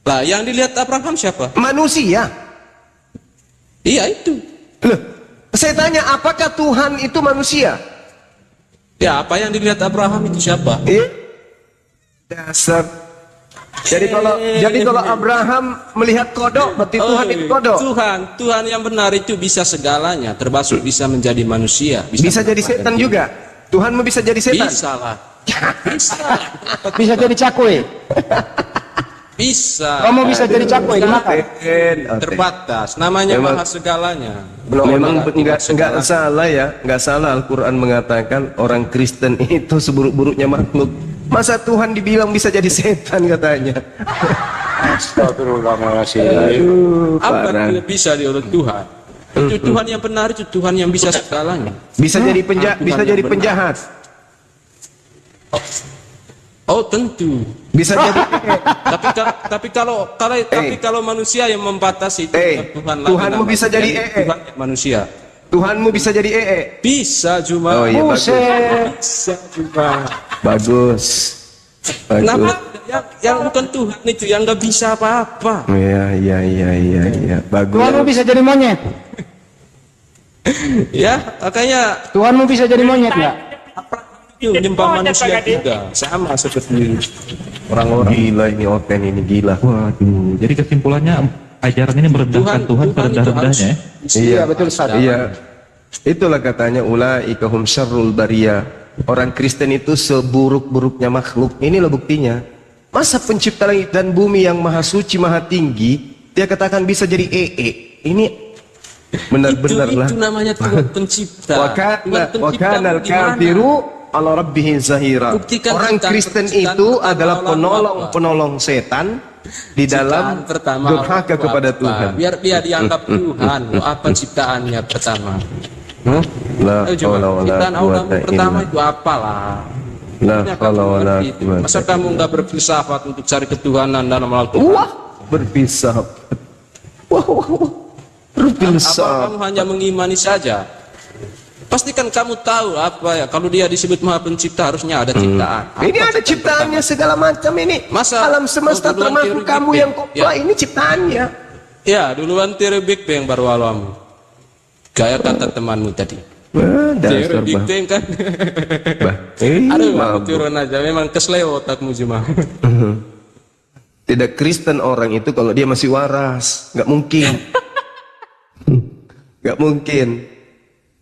Speaker 3: Lah, yang dilihat Abraham siapa?
Speaker 5: Manusia.
Speaker 3: Iya itu.
Speaker 5: Loh, saya tanya apakah Tuhan itu manusia?
Speaker 3: Ya, apa yang dilihat Abraham itu siapa?
Speaker 5: Dasar. Jadi kalau Abraham melihat kodok, berarti Tuhan itu kodok.
Speaker 3: Tuhan yang benar itu bisa segalanya, termasuk bisa menjadi manusia.
Speaker 5: Bisa jadi setan juga. Tuhanmu bisa jadi setan.
Speaker 3: Bisa lah.
Speaker 4: Bisa jadi cakwe.
Speaker 3: Bisa.
Speaker 4: Kamu bisa jadi cakwe dimakan.
Speaker 3: Terbatas. Namanya
Speaker 5: Memang-
Speaker 3: maha segalanya.
Speaker 5: Memang enggak
Speaker 3: segala.
Speaker 5: salah ya, enggak salah Al-Quran mengatakan orang Kristen itu seburuk-buruknya makhluk. Masa Tuhan dibilang bisa jadi setan katanya?
Speaker 4: Astagfirullahaladzim.
Speaker 3: Apa
Speaker 5: Parah.
Speaker 3: tidak bisa oleh Tuhan? Itu Tuhan yang benar, itu Tuhan yang bisa segalanya.
Speaker 5: Bisa jadi penjahat.
Speaker 3: Oh tentu.
Speaker 5: Bisa jadi
Speaker 3: Tapi kalau manusia yang membatasi itu Tuhan lagi
Speaker 5: Tuhanmu
Speaker 3: namanya.
Speaker 5: bisa jadi
Speaker 3: Tuhan manusia.
Speaker 5: Tuhanmu bisa jadi
Speaker 3: Bisa cuma.
Speaker 5: Oh iya,
Speaker 3: Bisa cuma.
Speaker 5: bagus.
Speaker 3: Kenapa yang bukan Tuhan itu yang nggak bisa apa-apa?
Speaker 5: Iya. Bagus.
Speaker 4: Tuhanmu bisa jadi monyet.
Speaker 3: Ya makanya
Speaker 4: Tuhanmu bisa jadi monyet nggak?
Speaker 3: yuk menyembah manusia juga sama seperti orang-orang.
Speaker 5: Gila ini Oten ini gila.
Speaker 7: Waduh, jadi kesimpulannya ajaran ini merendahkan Tuhan
Speaker 3: itu
Speaker 7: serendah-rendahnya ya?
Speaker 5: Iya
Speaker 4: betul, Ustaz.
Speaker 5: Iya. Itulah katanya ulaika hum syarrul bariyah. Orang Kristen itu seburuk-buruknya makhluk. Inilah buktinya. Masa pencipta langit dan bumi yang maha suci, maha tinggi, dia katakan bisa jadi Ini benar-benar lah.
Speaker 3: Itu namanya Tuhan pencipta.
Speaker 5: Wa kana al-kafiru ala rabbih zahira.
Speaker 3: Buktikan
Speaker 5: Orang
Speaker 3: ciptaan-
Speaker 5: Kristen
Speaker 3: ciptaan
Speaker 5: itu
Speaker 3: pertama
Speaker 5: adalah
Speaker 3: Allah
Speaker 5: penolong-penolong setan di dalam
Speaker 3: Ciptaan pertama
Speaker 5: durhaka
Speaker 3: Allah
Speaker 5: kepada
Speaker 3: apa?
Speaker 5: Tuhan.
Speaker 3: Biar dia dianggap Tuhan. Loh, apa ciptaannya pertama?
Speaker 5: La
Speaker 3: Ayo coba
Speaker 5: haula wala
Speaker 3: ciptaan Allah
Speaker 5: quwata
Speaker 3: pertama
Speaker 5: illa
Speaker 3: itu apalah?
Speaker 5: La
Speaker 3: Makanya
Speaker 5: haula
Speaker 3: kamu
Speaker 5: wala
Speaker 3: ngerti itu.
Speaker 5: quwata.
Speaker 3: Masa kamu nggak berfilsafat untuk cari ketuhanan dalam Al-Quran?
Speaker 5: Wah, berpisah. Wah.
Speaker 3: Apa
Speaker 5: Berpisah.
Speaker 3: kamu hanya mengimani saja? Pastikan kamu tahu apa ya, kalau dia disebut maha pencipta harusnya ada ciptaan.
Speaker 5: Ini
Speaker 3: Apa
Speaker 5: ada
Speaker 3: ciptaan
Speaker 5: ciptaannya
Speaker 3: pertama?
Speaker 5: segala macam ini.
Speaker 3: Masa
Speaker 5: alam semesta
Speaker 3: duluan
Speaker 5: termasuk
Speaker 3: teori
Speaker 5: kamu
Speaker 3: Big
Speaker 5: yang
Speaker 3: Bang?
Speaker 5: kopla
Speaker 3: Ya.
Speaker 5: ini ciptaannya.
Speaker 3: Ya, duluan teori Big Bang baru alamu. Kayak kata temanmu tadi. Teori Big Bang kan. Aduh,
Speaker 5: mabuk.
Speaker 3: turun aja. Memang kesleo otakmu cuma.
Speaker 5: Tidak Kristen orang itu kalau dia masih waras, nggak mungkin. Nggak mungkin.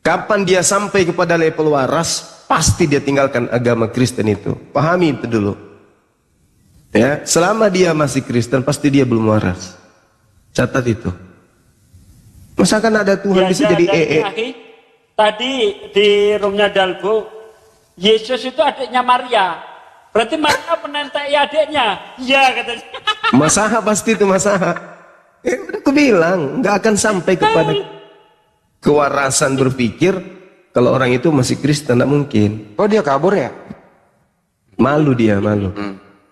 Speaker 5: Kapan dia sampai kepada level waras, pasti dia tinggalkan agama Kristen itu. Pahami itu dulu. Ya, selama dia masih Kristen, pasti dia belum waras. Catat itu. Masa kan ada Tuhan bisa jadi
Speaker 1: Akhi, tadi di roomnya Dalbo, Yesus itu adiknya Maria. Berarti Maria menentai adiknya. Iya katanya.
Speaker 5: Masaha pasti itu masaha. Udah aku bilang, nggak akan sampai kepada kewarasan berpikir kalau orang itu masih Kristen, nggak mungkin.
Speaker 4: Oh dia kabur ya?
Speaker 5: Malu dia, malu.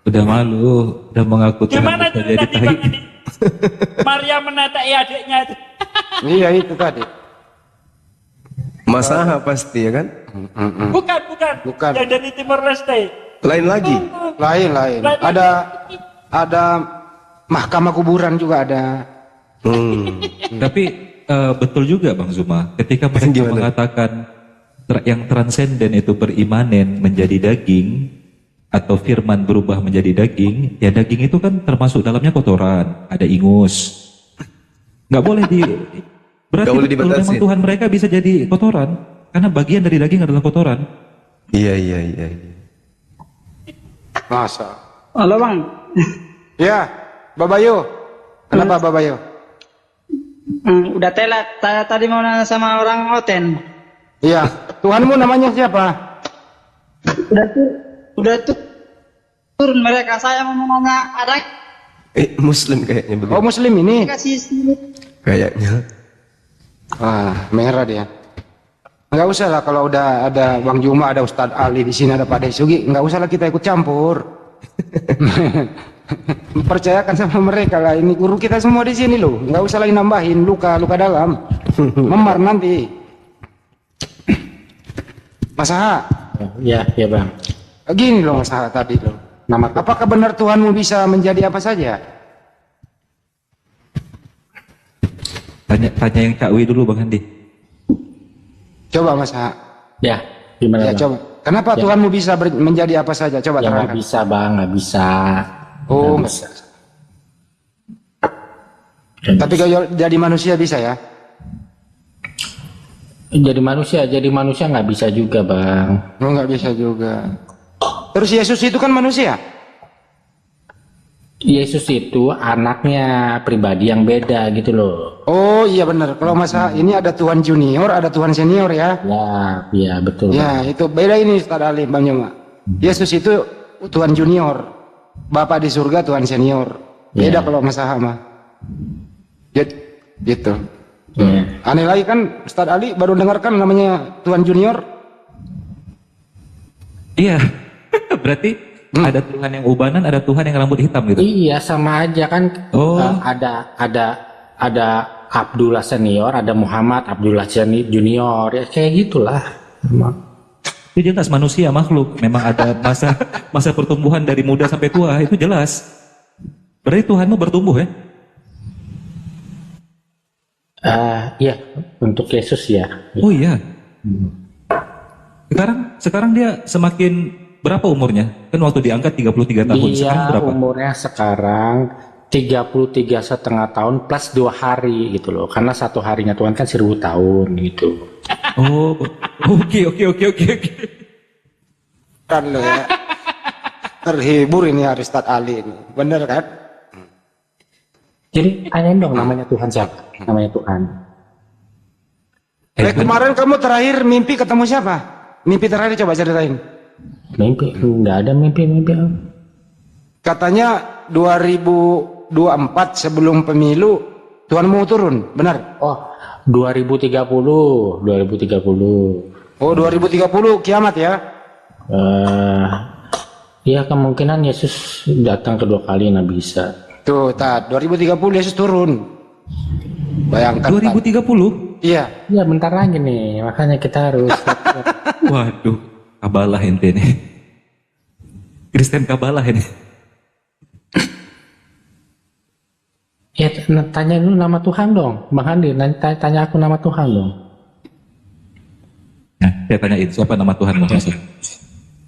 Speaker 7: Udah malu, udah mengaku Tuhan
Speaker 1: Gimana
Speaker 7: bisa
Speaker 1: cerita
Speaker 7: jadi
Speaker 1: di Bang
Speaker 7: tai.
Speaker 1: ini? Maria menentai adiknya itu.
Speaker 4: Iya itu tadi.
Speaker 5: Masaha pasti ya kan?
Speaker 1: Bukan.
Speaker 4: Bukan.
Speaker 1: Yang dari Timor Leste.
Speaker 5: Lain lagi.
Speaker 4: Lain. Ada mahkamah kuburan juga ada.
Speaker 7: Tapi betul juga Bang Zuma, ketika mereka
Speaker 5: Gimana?
Speaker 7: mengatakan yang transenden itu berimanen menjadi daging atau firman berubah menjadi daging, ya daging itu kan termasuk dalamnya kotoran, ada ingus. Nggak boleh berarti
Speaker 5: Nggak boleh
Speaker 7: betul
Speaker 5: dibatasin.
Speaker 7: memang Tuhan mereka bisa jadi kotoran karena bagian dari daging adalah kotoran.
Speaker 5: Iya.
Speaker 4: Masa?
Speaker 8: Halo Bang.
Speaker 4: Ya, Babayo. Kenapa Babayo?
Speaker 8: Udah telat. Tadi mau nanya sama orang Oten.
Speaker 4: Iya. Tuhanmu namanya siapa?
Speaker 8: Udah tuh turun mereka. Saya mau nanya ada
Speaker 5: Muslim kayaknya begitu.
Speaker 4: Oh Muslim ini.
Speaker 8: kasih
Speaker 5: Kayaknya.
Speaker 4: Merah dia. Enggak usah lah kalau udah ada Bang Juma, ada Ustadz Ali di sini, ada Pak Desugi, enggak usah lah kita ikut campur. Percayakan sama mereka lah, ini guru kita semua di sini loh, enggak usah lagi nambahin luka dalam, memar nanti. Mas Aha,
Speaker 2: Ya Bang.
Speaker 4: gini loh Mas Aha tadi loh.
Speaker 2: Nama
Speaker 4: Apakah benar Tuhanmu bisa menjadi apa saja?
Speaker 7: Tanya yang Cak Wi dulu Bang Andi.
Speaker 4: Coba Mas Aha.
Speaker 2: Ya, gimana
Speaker 4: Ya
Speaker 2: Bang?
Speaker 4: coba. Kenapa
Speaker 2: Ya.
Speaker 4: Tuhanmu bisa menjadi apa saja? Coba
Speaker 2: Ya nggak
Speaker 4: terangkan.
Speaker 2: bisa Bang, nggak bisa.
Speaker 4: Oh,
Speaker 2: Nggak bisa.
Speaker 4: Tapi kalau jadi manusia bisa ya?
Speaker 2: Jadi manusia nggak bisa juga Bang.
Speaker 4: Oh, nggak bisa juga. Terus Yesus itu kan manusia?
Speaker 2: Yesus itu anaknya pribadi yang beda gitu loh.
Speaker 4: Oh iya benar. Kalau masa ini ada Tuhan junior, ada Tuhan senior ya?
Speaker 2: Ya betul.
Speaker 4: Ya itu beda ini Ustaz Ali Bang Joma. Yesus itu Tuhan junior, Bapak di surga Tuhan senior. Beda kalau Mas Ahmad. Gitu.
Speaker 2: Ya.
Speaker 4: Aneh lagi kan Ustaz Ali baru dengarkan namanya Tuhan junior.
Speaker 7: Iya. Berarti ada Tuhan yang ubanan, ada Tuhan yang rambut hitam gitu.
Speaker 2: Iya sama aja kan.
Speaker 7: Oh.
Speaker 2: Ada Abdullah senior, ada Muhammad Abdullah junior, ya kayak gitulah.
Speaker 7: Itu jelas manusia makhluk. Memang ada masa pertumbuhan dari muda sampai tua, itu jelas. Berarti Tuhanmu bertumbuh ya?
Speaker 2: Iya untuk Yesus ya.
Speaker 7: Oh iya. Sekarang dia semakin berapa umurnya? Kan waktu diangkat 33 tahun. Sekarang
Speaker 2: Iya
Speaker 7: berapa?
Speaker 2: umurnya sekarang 33,5 tahun plus 2 hari gitu loh. Karena satu harinya Tuhan kan 1000 tahun gitu.
Speaker 7: Oh, oke.
Speaker 4: Kan lo ya. Terhibur ini hari Ustaz Ali ini. Bener kan?
Speaker 2: Jadi tanyain dong namanya Tuhan siapa? Namanya Tuhan.
Speaker 4: Kemarin kamu terakhir mimpi ketemu siapa? Mimpi terakhir coba ceritain.
Speaker 2: Mimpi? Nggak ada mimpi.
Speaker 4: Katanya 2024 sebelum pemilu Tuhan mau turun, benar?
Speaker 2: Oh 2030.
Speaker 4: Oh 2030 kiamat ya?
Speaker 2: Ya kemungkinan Yesus datang kedua kali nggak bisa.
Speaker 4: Tuh, 2030 Yesus turun. Bayangkan.
Speaker 7: 2030?
Speaker 4: Iya.
Speaker 2: Ya bentar lagi nih, makanya kita harus.
Speaker 7: Waduh, kabalah ente nih. Kristen kabalah ini.
Speaker 2: Ya tanya dulu nama Tuhan dong, Bang Andi. Tanya aku nama Tuhan dong.
Speaker 7: Nah, saya tanyain, siapa nama Tuhanmu?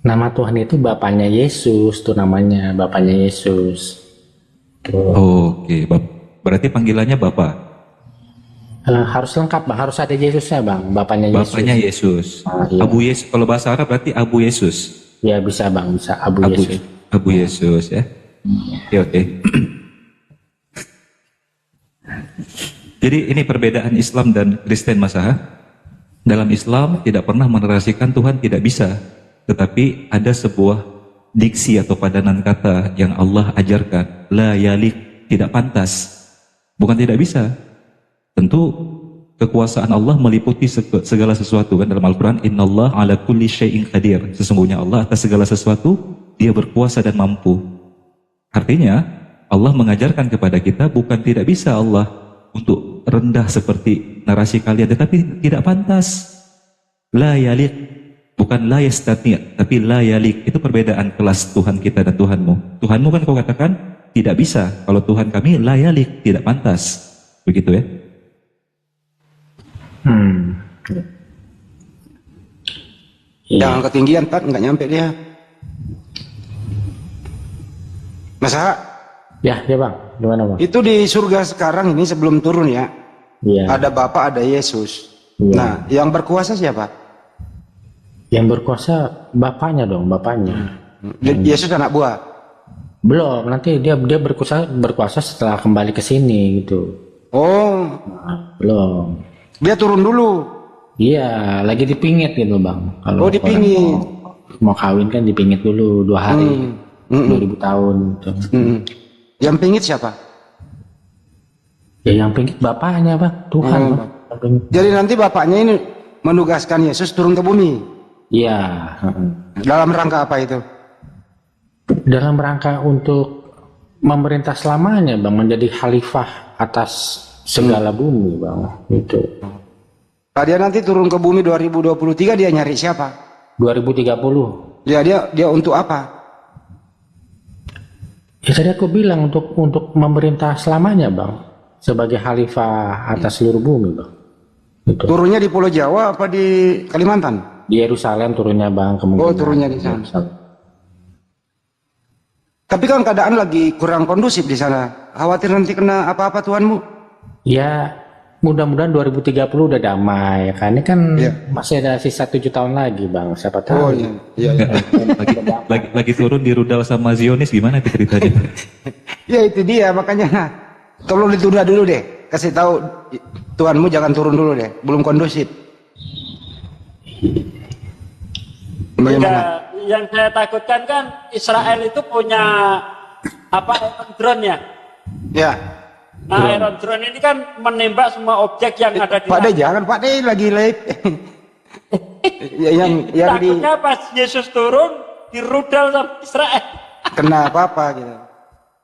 Speaker 2: Nama Tuhan itu Bapaknya Yesus, tuh namanya Bapaknya Yesus. Tuh.
Speaker 7: Oke, berarti panggilannya Bapak.
Speaker 2: Harus lengkap bang, harus ada Yesusnya bang, Bapaknya Yesus.
Speaker 7: Bapaknya Yesus.
Speaker 2: Iya.
Speaker 7: Abu Yesus, kalau bahasa Arab berarti Abu Yesus.
Speaker 2: Ya bisa bang, bisa Abu Yesus.
Speaker 7: Abu Yesus ya. Oke. Jadi ini perbedaan Islam dan Kristen Mas Aha. Dalam Islam tidak pernah menarasikan Tuhan tidak bisa, tetapi ada sebuah diksi atau padanan kata yang Allah ajarkan, la yalik, tidak pantas. Bukan tidak bisa. Tentu kekuasaan Allah meliputi segala sesuatu kan dalam Al-Quran, Innallah ala kulli syai'in qadir. Sesungguhnya Allah atas segala sesuatu dia berkuasa dan mampu. Artinya Allah mengajarkan kepada kita bukan tidak bisa Allah untuk rendah seperti narasi kalian, tetapi tidak pantas. La yalik, bukan la yastati', tapi la yalik. Itu perbedaan kelas Tuhan kita dan Tuhanmu. Tuhanmu kan kau katakan tidak bisa, kalau Tuhan kami la yalik, tidak pantas. Begitu ya.
Speaker 4: Jangan ketinggian, Tat, nggak nyampe dia. Masa?
Speaker 2: Ya bang, gimana bang?
Speaker 4: Itu di surga sekarang ini sebelum turun ya.
Speaker 2: Iya.
Speaker 4: Ada Bapa, ada Yesus.
Speaker 2: Iya.
Speaker 4: Nah, yang berkuasa siapa?
Speaker 2: Yang berkuasa Bapaknya dong, Bapaknya.
Speaker 4: Yesus anak buah.
Speaker 2: Belum, nanti dia berkuasa setelah kembali ke sini gitu.
Speaker 4: Oh,
Speaker 2: Belum.
Speaker 4: dia turun dulu.
Speaker 2: Iya, lagi dipingit gitu bang. Kalau
Speaker 4: Oh, dipingit.
Speaker 2: orang mau kawin kan dipingit dulu 2 hari, 2000 tahun. Gitu.
Speaker 4: Yang pingit siapa?
Speaker 2: Ya yang pingit Bapaknya bang, Tuhan.
Speaker 4: Oh.
Speaker 2: Bang. Yang pingit.
Speaker 4: Jadi nanti Bapaknya ini menugaskan Yesus turun ke bumi.
Speaker 2: Iya.
Speaker 4: Dalam rangka apa itu?
Speaker 2: Dalam rangka untuk memerintah selamanya bang, menjadi khalifah atas segala bumi bang. Gitu.
Speaker 4: Nah, dia nanti turun ke bumi 2023, dia nyari siapa?
Speaker 2: 2030.
Speaker 4: Dia untuk apa?
Speaker 2: Ya tadi aku bilang untuk memerintah selamanya bang, sebagai khalifah atas seluruh bumi bang. Gitu.
Speaker 4: Turunnya di Pulau Jawa apa di Kalimantan?
Speaker 2: Di Yerusalem turunnya bang, kemungkinan.
Speaker 4: Oh, turunnya di sana. Tapi kan keadaan lagi kurang kondusif di sana. Khawatir nanti kena apa-apa Tuhanmu?
Speaker 2: Ya mudah-mudahan 2030 udah damai kan. Ini kan masih ada sisa 7 tahun lagi bang, siapa tahu.
Speaker 4: Oh iya.
Speaker 7: lagi turun di rudal sama Zionis, gimana itu ceritanya?
Speaker 4: Ya itu dia, makanya tolong ditunda dulu deh. Kasih tahu Tuhanmu jangan turun dulu deh, belum kondusif. Bagaimana?
Speaker 1: Yang saya takutkan kan Israel itu punya Iron Drone ya.
Speaker 4: Ya.
Speaker 1: Nah, Iron Drone ini kan menembak semua objek yang ada di
Speaker 4: Pak De jangan, Pak De lagi live. yang di
Speaker 1: takutnya pas Yesus turun di rudal sama Israel.
Speaker 4: kena apa-apa gitu.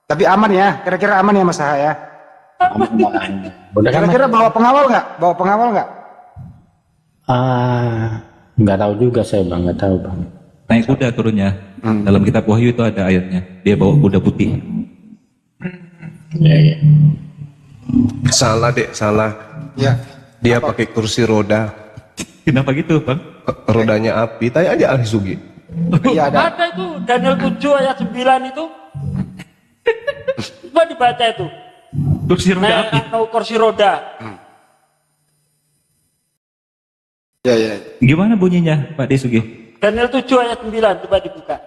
Speaker 4: Tapi aman ya, kira-kira aman ya Mas Aha ya. Kira-kira bawa pengawal nggak?
Speaker 2: Nggak tahu juga saya bang, nggak tahu bang.
Speaker 7: Naik kuda turunnya. Dalam kitab Wahyu itu ada ayatnya. Dia bawa kuda putih.
Speaker 2: Iya.
Speaker 5: Salah dek, salah.
Speaker 4: Ya.
Speaker 5: Dia pakai kursi roda.
Speaker 7: Kenapa gitu bang?
Speaker 5: Rodanya api. Tanya aja ahli sugi.
Speaker 4: Iya ada.
Speaker 1: Ada itu Daniel 7 ayat 9 itu. Coba dibaca itu.
Speaker 7: Kursi roda api.
Speaker 1: Kursi roda.
Speaker 4: Ya.
Speaker 7: Gimana bunyinya Pak Desugi?
Speaker 1: Daniel 7 ayat 9 coba dibuka.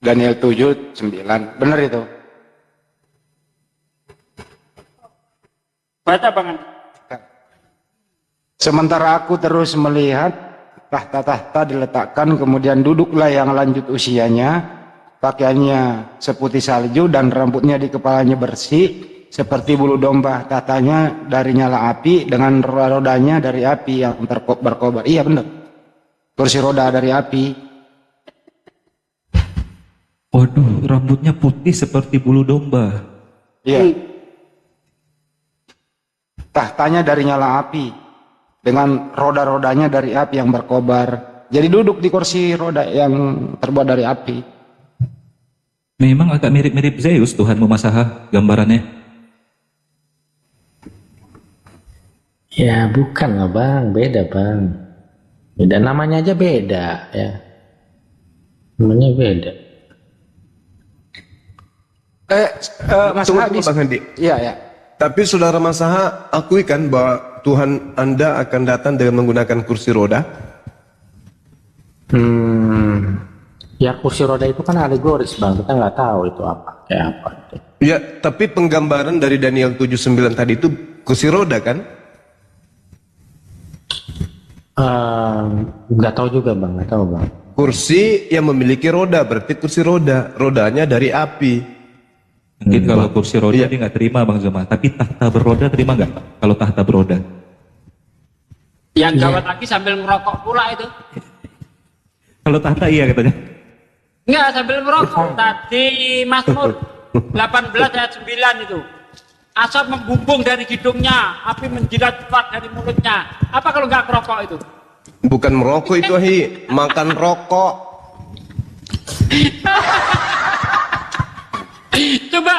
Speaker 4: Daniel 7:9. Benar itu.
Speaker 1: Baca Bang Andi.
Speaker 4: Sementara aku terus melihat tahta-tahta diletakkan, kemudian duduklah yang lanjut usianya, pakaiannya seputih salju dan rambutnya di kepalanya bersih seperti bulu domba. Tahtanya dari nyala api dengan roda-rodanya dari api yang berkobar. Iya benar. Kursi roda dari api.
Speaker 7: Waduh, rambutnya putih seperti bulu domba.
Speaker 4: Iya. Tahtanya dari nyala api dengan roda-rodanya dari api yang berkobar. Jadi duduk di kursi roda yang terbuat dari api.
Speaker 7: Memang agak mirip-mirip Zeus Tuhanmu Mas Aha gambarannya.
Speaker 2: Ya bukan lah bang, beda bang. Beda, namanya aja beda ya. Namanya beda.
Speaker 4: Mas
Speaker 5: Tunggu,
Speaker 4: Hadis.
Speaker 5: Bang Handi.
Speaker 4: Iya, ya.
Speaker 5: Tapi saudara Masaha akui kan bahwa Tuhan Anda akan datang dengan menggunakan kursi roda?
Speaker 2: Ya kursi roda itu kan alegoris bang, kita nggak tahu itu apa, kayak apa itu.
Speaker 5: Ya, tapi penggambaran dari Daniel 7:9 tadi itu kursi roda kan?
Speaker 2: Nggak tahu juga bang, nggak tahu bang.
Speaker 5: Kursi yang memiliki roda, berarti kursi roda. Rodanya dari api.
Speaker 7: Mungkin kalau kursi roda dia nggak terima Bang Zoma, tapi tahta beroda terima nggak? Kalau tahta beroda?
Speaker 1: Yang gawat lagi sambil ngerokok pula itu.
Speaker 7: Kalau tahta iya katanya.
Speaker 1: Enggak, sambil ngerokok. Tadi Mazmur 18 ayat 9 itu. Asap membumbung dari hidungnya, api menjilat cepat dari mulutnya. Apa kalau nggak ngerokok itu?
Speaker 5: Bukan merokok itu, Hi. Makan rokok.
Speaker 1: Coba,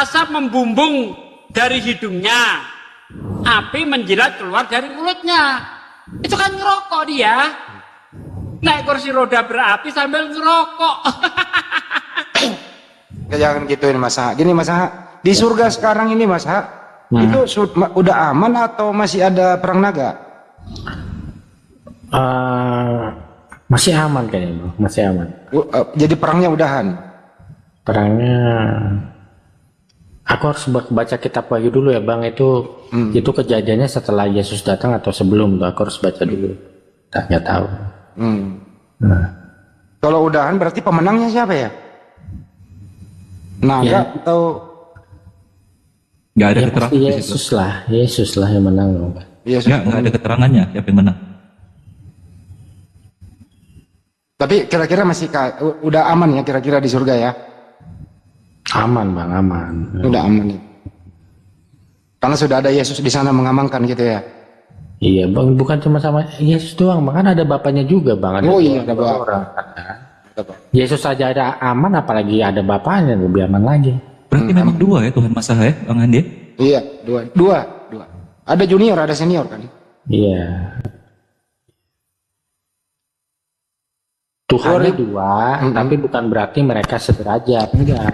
Speaker 1: asap membumbung dari hidungnya, api menjilat keluar dari mulutnya. Itu kan ngerokok dia. Naik kursi roda berapi sambil ngerokok.
Speaker 4: Jangan gituin Mas Ha. Gini Mas Ha, di surga sekarang ini Mas Ha, itu udah aman atau masih ada perang naga?
Speaker 2: Masih aman kayaknya bang, masih aman.
Speaker 4: Jadi perangnya udahan.
Speaker 2: Perangnya, aku harus baca kitab Wahyu dulu ya bang. Itu kejadiannya setelah Yesus datang atau sebelum tuh? Aku harus baca dulu. Nggak tahu.
Speaker 4: Kalau udahan berarti pemenangnya siapa ya? Naga atau?
Speaker 7: Nggak ada
Speaker 2: Ya
Speaker 7: keterangan
Speaker 2: pasti
Speaker 7: di situ.
Speaker 4: Yesus
Speaker 2: Yesus lah yang menang loh.
Speaker 7: Nggak ada keterangannya siapa yang menang.
Speaker 4: Tapi kira-kira masih udah aman ya kira-kira di surga ya?
Speaker 2: Aman bang, aman.
Speaker 4: Udah aman ya. Karena sudah ada Yesus di sana mengamankan gitu ya.
Speaker 2: Iya bang, bukan cuma sama Yesus doang, bang, kan ada bapaknya juga bang.
Speaker 4: Oh iya, ada
Speaker 2: dua
Speaker 4: bapak.
Speaker 2: orang. Yesus saja ada aman, apalagi ada bapaknya lebih aman lagi.
Speaker 7: Berarti memang dua ya Tuhan Masaha ya Bang Andi?
Speaker 4: Iya, dua. Ada junior, ada senior kan?
Speaker 2: Iya. Tuhannya dua, tapi bukan berarti mereka sederajat, enggak.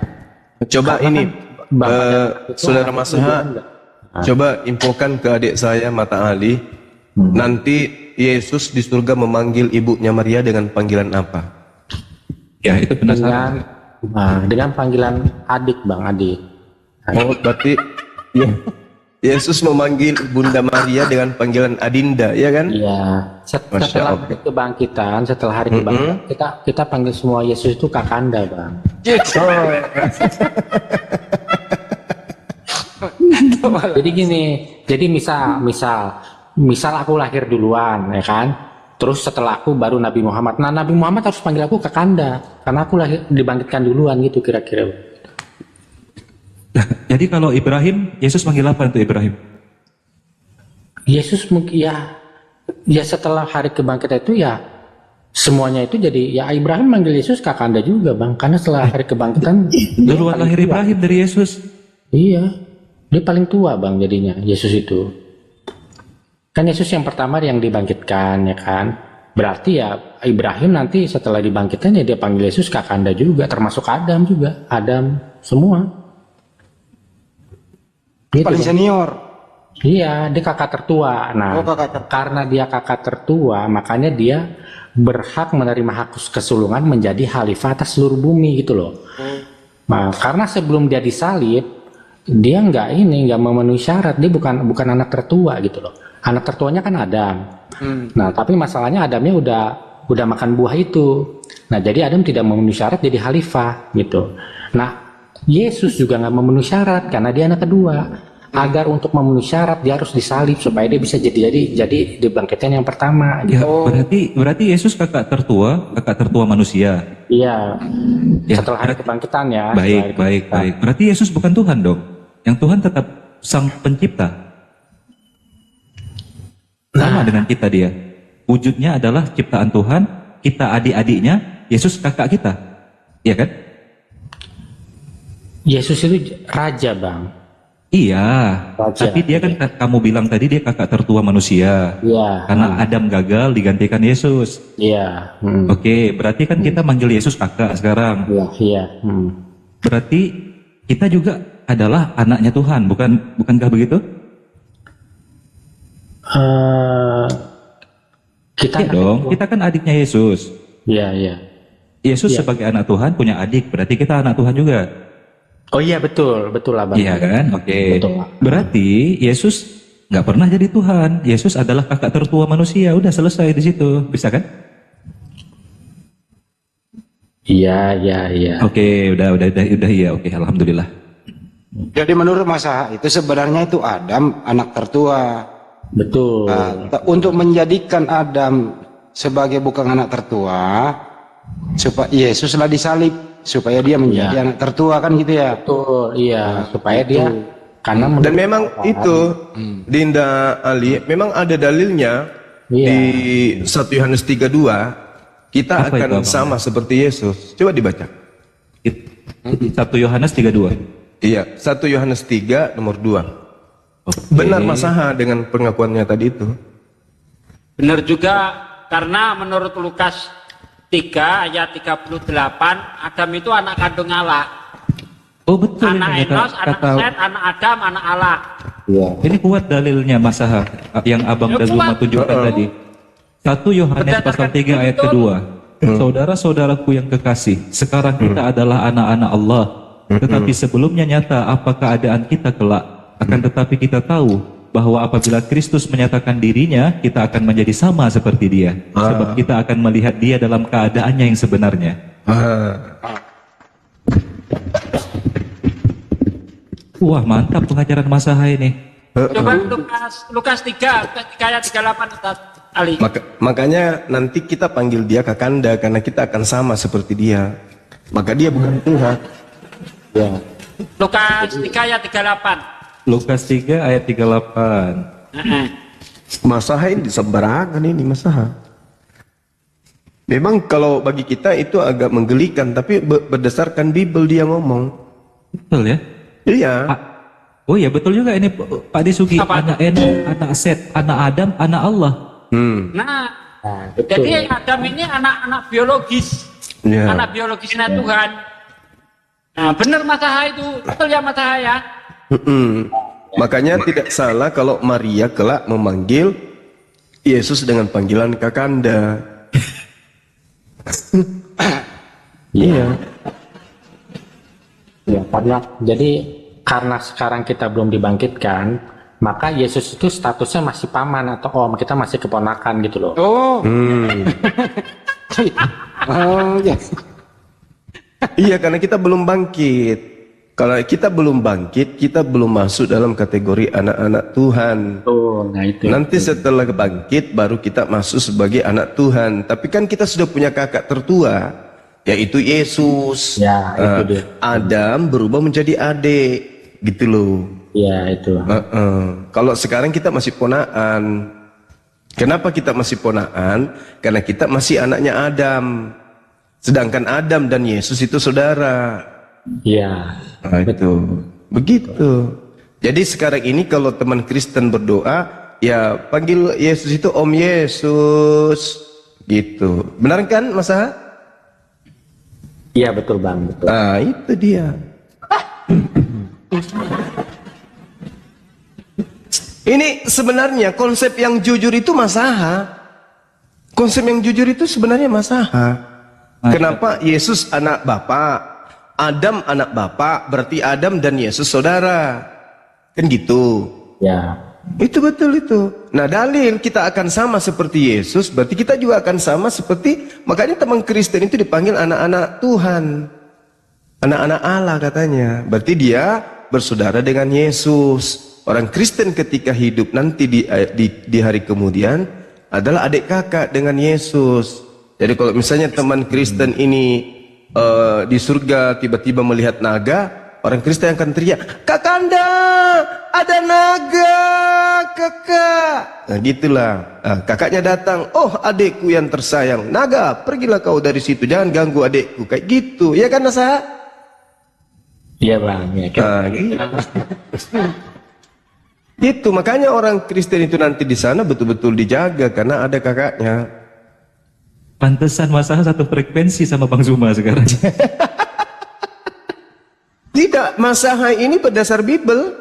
Speaker 5: Coba
Speaker 2: Karena
Speaker 5: ini,
Speaker 2: bapaknya
Speaker 5: saudara
Speaker 2: itu
Speaker 5: Masaha,
Speaker 2: enggak.
Speaker 5: coba infokan ke adik saya Mata Ali. Nanti Yesus di surga memanggil ibunya Maria dengan panggilan apa?
Speaker 7: Ya itu penasaran.
Speaker 2: Dengan panggilan adik bang, adik.
Speaker 5: Oh, berarti ya, Yesus memanggil Bunda Maria dengan panggilan Adinda, ya kan?
Speaker 2: Iya.
Speaker 5: Masya
Speaker 2: Setelah
Speaker 5: Allah.
Speaker 2: hari kebangkitan, kita panggil semua Yesus itu Kakanda bang. Jadi gini, jadi misal aku lahir duluan, ya kan? Terus setelah aku baru Nabi Muhammad. Nah Nabi Muhammad harus panggil aku Kakanda, karena aku lahir dibangkitkan duluan gitu kira-kira.
Speaker 7: Jadi kalau Ibrahim, Yesus panggil apa untuk Ibrahim?
Speaker 2: Yesus mungkin ya setelah hari kebangkitan itu ya semuanya itu jadi ya Ibrahim manggil Yesus Kakanda juga bang, karena setelah hari kebangkitan
Speaker 7: Duluan lahir Ibrahim dari Yesus.
Speaker 2: Iya, dia paling tua bang jadinya Yesus itu. Kan Yesus yang pertama yang dibangkitkan ya kan. Berarti ya Ibrahim nanti setelah dibangkitkan ya dia panggil Yesus Kakanda juga, termasuk Adam juga. Adam semua. Gitu,
Speaker 4: Paling
Speaker 2: Bang.
Speaker 4: senior.
Speaker 2: Iya, dia kakak tertua. Nah, karena dia kakak tertua, makanya dia berhak menerima hak kesulungan menjadi khalifah atas seluruh bumi gitu loh. Nah, karena sebelum dia disalib, dia nggak memenuhi syarat. Dia bukan anak tertua gitu loh. Anak tertuanya kan Adam. Nah, tapi masalahnya Adamnya udah makan buah itu. Nah, jadi Adam tidak memenuhi syarat jadi khalifah gitu. Nah, Yesus juga nggak memenuhi syarat karena dia anak kedua. Agar untuk memenuhi syarat dia harus disalib supaya dia bisa jadi dibangkitkan yang pertama. Gitu.
Speaker 7: Ya, berarti Yesus kakak tertua manusia.
Speaker 2: Iya.
Speaker 7: Ya,
Speaker 2: Setelah hari kebangkitan ya.
Speaker 7: Baik. Berarti Yesus bukan Tuhan dong. Yang Tuhan tetap Sang Pencipta. Sama dengan kita dia. Wujudnya adalah ciptaan Tuhan, kita adik-adiknya, Yesus kakak kita. Iya kan?
Speaker 2: Yesus itu raja bang.
Speaker 7: Iya,
Speaker 2: Wajar.
Speaker 7: tapi dia kan kamu bilang tadi dia kakak tertua manusia.
Speaker 2: Iya.
Speaker 7: Karena Adam gagal digantikan Yesus.
Speaker 2: Iya.
Speaker 7: Oke, berarti kan kita manggil Yesus kakak sekarang.
Speaker 2: Iya. Iya.
Speaker 7: Berarti kita juga adalah anaknya Tuhan, bukankah begitu?
Speaker 2: Kita
Speaker 7: Iya dong, kita kan adiknya Yesus.
Speaker 2: Iya, iya.
Speaker 7: Yesus
Speaker 2: Iya.
Speaker 7: sebagai anak Tuhan punya adik, berarti kita anak Tuhan juga.
Speaker 2: Oh iya, betul lah Bang.
Speaker 7: Iya kan? Oke.
Speaker 2: Betul.
Speaker 7: Berarti Yesus nggak pernah jadi Tuhan. Yesus adalah kakak tertua manusia. Udah selesai di situ, bisa kan?
Speaker 2: Iya, iya, iya.
Speaker 7: Oke, udah iya. Oke, alhamdulillah.
Speaker 4: Jadi menurut Mas Aha, itu sebenarnya itu Adam anak tertua.
Speaker 2: Betul.
Speaker 4: Nah, untuk menjadikan Adam sebagai bukan anak tertua, supaya Yesuslah disalib supaya dia menjadi anak tertua, kan gitu ya.
Speaker 2: Betul, iya. Supaya dia karena
Speaker 5: Dan memang itu Dinda Ali, memang ada dalilnya
Speaker 2: Iya.
Speaker 5: di 1 Yohanes 3:2 kita
Speaker 7: Apa
Speaker 5: akan
Speaker 7: itu, Abang?
Speaker 5: sama seperti Yesus. Coba dibaca.
Speaker 7: 1 Yohanes 3:2.
Speaker 5: Iya, 1 Yohanes 3 nomor 2.
Speaker 7: Oke.
Speaker 5: Benar Mas Aha dengan pengakuannya tadi itu.
Speaker 1: Benar juga, karena menurut Lukas 3 ayat 38, Adam itu anak kandung Allah.
Speaker 7: Oh betul
Speaker 1: Anak
Speaker 7: ini
Speaker 1: Enos, anak Set, anak Adam, anak Allah.
Speaker 2: Iya.
Speaker 7: Ini kuat dalilnya Mas Aha yang Abang
Speaker 1: Ya,
Speaker 7: Dazuma
Speaker 1: kuat.
Speaker 7: tunjukkan tadi. 1 Yohanes pasal 3 ayat kedua. Saudara-saudaraku yang kekasih, sekarang kita adalah anak-anak Allah. Tetapi sebelumnya nyata apa keadaan kita kelak. Akan tetapi kita tahu bahwa apabila Kristus menyatakan dirinya, kita akan menjadi sama seperti dia. Sebab kita akan melihat dia dalam keadaannya yang sebenarnya. Wah mantap pengajaran Mas Aha ini.
Speaker 1: Coba Lukas 3 ayat 38 Ustaz Ali.
Speaker 5: Makanya nanti kita panggil dia Kakanda karena kita akan sama seperti dia. Maka dia bukan Tuhan.
Speaker 2: Ya.
Speaker 1: Lukas 3 ayat 38.
Speaker 7: Lukas 3 ayat 38.
Speaker 5: Mas Aha ini sembarangan ini Mas Aha. Memang kalau bagi kita itu agak menggelikan, tapi berdasarkan Bible dia ngomong.
Speaker 7: Betul ya?
Speaker 5: Iya.
Speaker 7: Oh iya betul juga ini Pak Desugi.
Speaker 1: Apa?
Speaker 7: Anak Enos, anak Set, anak Adam, anak Allah.
Speaker 1: Nah,
Speaker 2: Betul.
Speaker 1: jadi Adam ini anak-anak biologis.
Speaker 5: Iya.
Speaker 1: Anak biologisnya Tuhan. Nah, benar Mas Aha itu. Betul ya Mas Aha ya?
Speaker 5: Makanya tidak salah kalau Maria kelak memanggil Yesus dengan panggilan Kakanda.
Speaker 2: Iya. Ya, karena sekarang kita belum dibangkitkan, maka Yesus itu statusnya masih paman atau om, kita masih keponakan gitu loh.
Speaker 4: Oh. Oh, ya.
Speaker 5: Iya, karena kita belum bangkit. Kalau kita belum bangkit, kita belum masuk dalam kategori anak-anak Tuhan.
Speaker 2: Betul, nah itu.
Speaker 5: Nanti setelah bangkit baru kita masuk sebagai anak Tuhan. Tapi kan kita sudah punya kakak tertua, yaitu Yesus.
Speaker 2: Ya, itu dia.
Speaker 5: Adam berubah menjadi adik, gitu loh.
Speaker 2: Ya, itu.
Speaker 5: Kalau sekarang kita masih ponaan. Kenapa kita masih ponaan? Karena kita masih anaknya Adam. Sedangkan Adam dan Yesus itu saudara.
Speaker 2: Ya.
Speaker 5: Nah, itu. Begitu. Jadi sekarang ini kalau teman Kristen berdoa, ya panggil Yesus itu Om Yesus. Gitu. Benar kan Mas Aha?
Speaker 2: Iya, betul Bang, betul.
Speaker 5: Nah, itu dia. Ini sebenarnya konsep yang jujur itu Mas Aha. Konsep yang jujur itu sebenarnya Mas Aha. Kenapa Yesus anak Bapa, Adam anak Bapa, berarti Adam dan Yesus saudara. Kan gitu.
Speaker 2: Ya.
Speaker 5: Itu betul itu. Nah, dalil kita akan sama seperti Yesus, berarti kita juga akan sama seperti, makanya teman Kristen itu dipanggil anak-anak Tuhan. Anak-anak Allah katanya. Berarti dia bersaudara dengan Yesus. Orang Kristen ketika hidup nanti di hari kemudian adalah adik kakak dengan Yesus. Jadi kalau misalnya teman Kristen ini di surga tiba-tiba melihat naga, orang Kristen akan teriak, Kakanda, ada naga, kakak. Nah gitulah. Nah, kakaknya datang, oh adikku yang tersayang, naga, pergilah kau dari situ, jangan ganggu adikku. Kayak gitu, ya kan Nasa?
Speaker 2: Iya bang. Ya,
Speaker 5: Nah, gitu. Itu makanya orang Kristen itu nanti di sana betul-betul dijaga karena ada kakaknya.
Speaker 7: Pantesan masalah satu frekuensi sama Bang Zuma sekarang.
Speaker 5: Tidak, masalah ini berdasar Bible.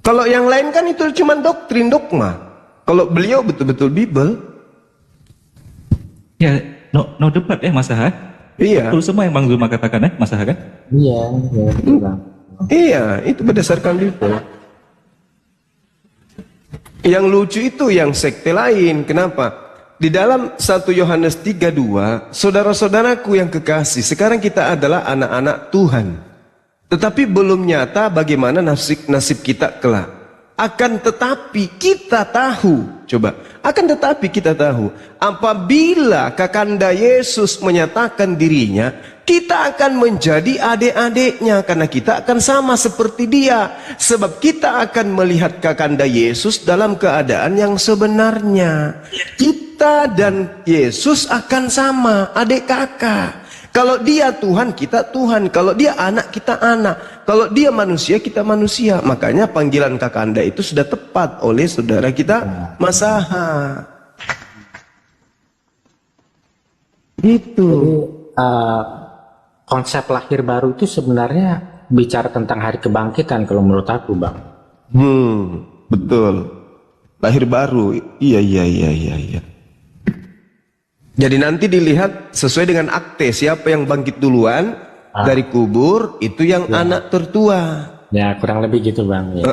Speaker 5: Kalau yang lain kan itu cuma doktrin, dogma. Kalau beliau betul-betul Bible.
Speaker 7: Ya, no debat masalah.
Speaker 5: Iya.
Speaker 7: Betul semua yang Bang Zuma katakan masalah kan?
Speaker 2: Iya. Bang.
Speaker 5: Iya, itu berdasarkan Bible. Yang lucu itu yang sekte lain. Kenapa? Di dalam 1 Yohanes 3:2, saudara-saudaraku yang kekasih, sekarang kita adalah anak-anak Tuhan. Tetapi belum nyata bagaimana nasib kita kelak. Akan tetapi kita tahu, apabila Kakanda Yesus menyatakan dirinya, kita akan menjadi adik-adiknya karena kita akan sama seperti dia. Sebab kita akan melihat Kakanda Yesus dalam keadaan yang sebenarnya. Kita dan Yesus akan sama, adik kakak. Kalau dia Tuhan, kita Tuhan. Kalau dia anak, kita anak. Kalau dia manusia, kita manusia. Makanya panggilan Kakanda itu sudah tepat oleh saudara kita Masaha. Itu.
Speaker 2: Konsep lahir baru itu sebenarnya bicara tentang hari kebangkitan kalau menurut aku bang.
Speaker 5: Betul. Lahir baru. Iya. Jadi nanti dilihat sesuai dengan akte siapa yang bangkit duluan dari kubur itu yang anak tertua.
Speaker 2: Ya kurang lebih gitu bang. Ya.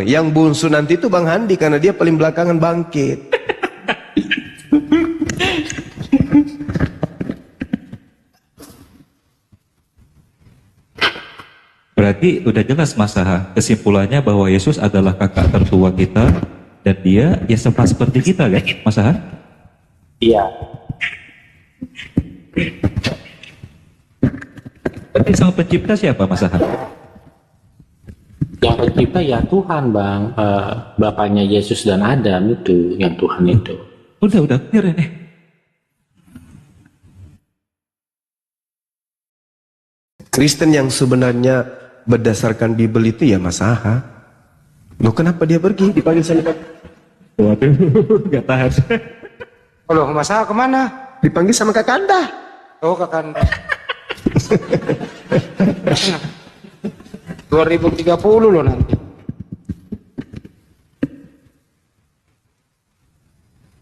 Speaker 5: Yang bungsu nanti itu Bang Handi karena dia paling belakangan bangkit.
Speaker 7: Berarti udah jelas masalah kesimpulannya bahwa Yesus adalah kakak tertua kita dan dia ya sama seperti kita kan masalah?
Speaker 2: Iya.
Speaker 7: Berarti sang pencipta siapa masalah?
Speaker 2: Yang pencipta ya Tuhan bang. Bapaknya Yesus dan Adam itu yang Tuhan itu.
Speaker 7: Udah clear ini.
Speaker 5: Kristen yang sebenarnya berdasarkan Bible itu ya Masaha. Loh kenapa dia pergi dipanggil sama?
Speaker 7: Waduh, gak tahan.
Speaker 4: Loh, Masaha kemana?
Speaker 5: Dipanggil sama Kakanda.
Speaker 4: Oh, Kakanda. 2030 loh nanti.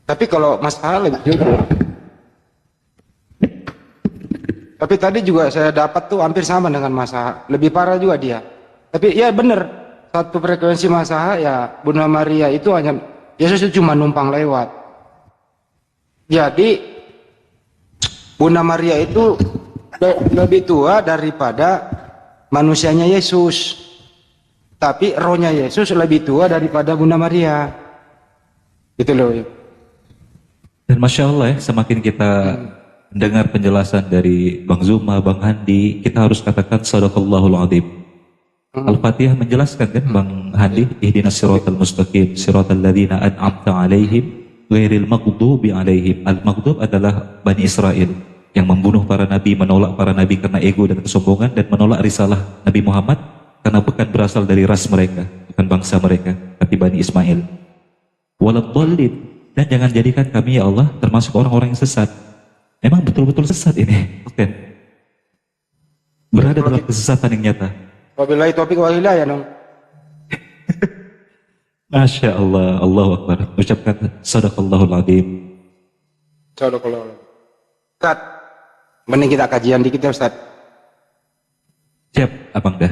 Speaker 4: Tapi kalau Masaha lebih juga. Tapi tadi juga saya dapat tuh hampir sama dengan Masaha. Lebih parah juga dia. Tapi ya bener, satu frekuensi Masaha ya Bunda Maria itu hanya Yesus itu cuma numpang lewat. Jadi Bunda Maria itu lebih tua daripada manusianya Yesus. Tapi rohnya Yesus lebih tua daripada Bunda Maria. Gitu loh.
Speaker 7: Dan Masya Allah ya, semakin kita dengar penjelasan dari Bang Zuma, Bang Handi, kita harus katakan Sadaqallahul Adzim. Al-Fatihah menjelaskan kan Bang Handi, ihdinas siratal mustaqim, siratal ladzina an'amta 'alaihim ghairil maghdubi 'alaihim. Al-maghdub adalah Bani Israel yang membunuh para nabi, menolak para nabi karena ego dan kesombongan, dan menolak risalah Nabi Muhammad karena bukan berasal dari ras mereka, bukan bangsa mereka, tapi Bani Ismail. Waladhdallin, dan jangan jadikan kami ya Allah termasuk orang-orang yang sesat. Emang betul-betul sesat ini, bukan? Berada dalam kesesatan yang nyata.
Speaker 4: Wabillahi taufiq wal hidayah dong.
Speaker 7: Masya Allah, Allahu Akbar. Ucapkan Sadaqallahul Adzim.
Speaker 4: Sadaqallahu. Ustaz, mending kita kajian dikit ya Ustaz.
Speaker 7: Siap, Abang dah.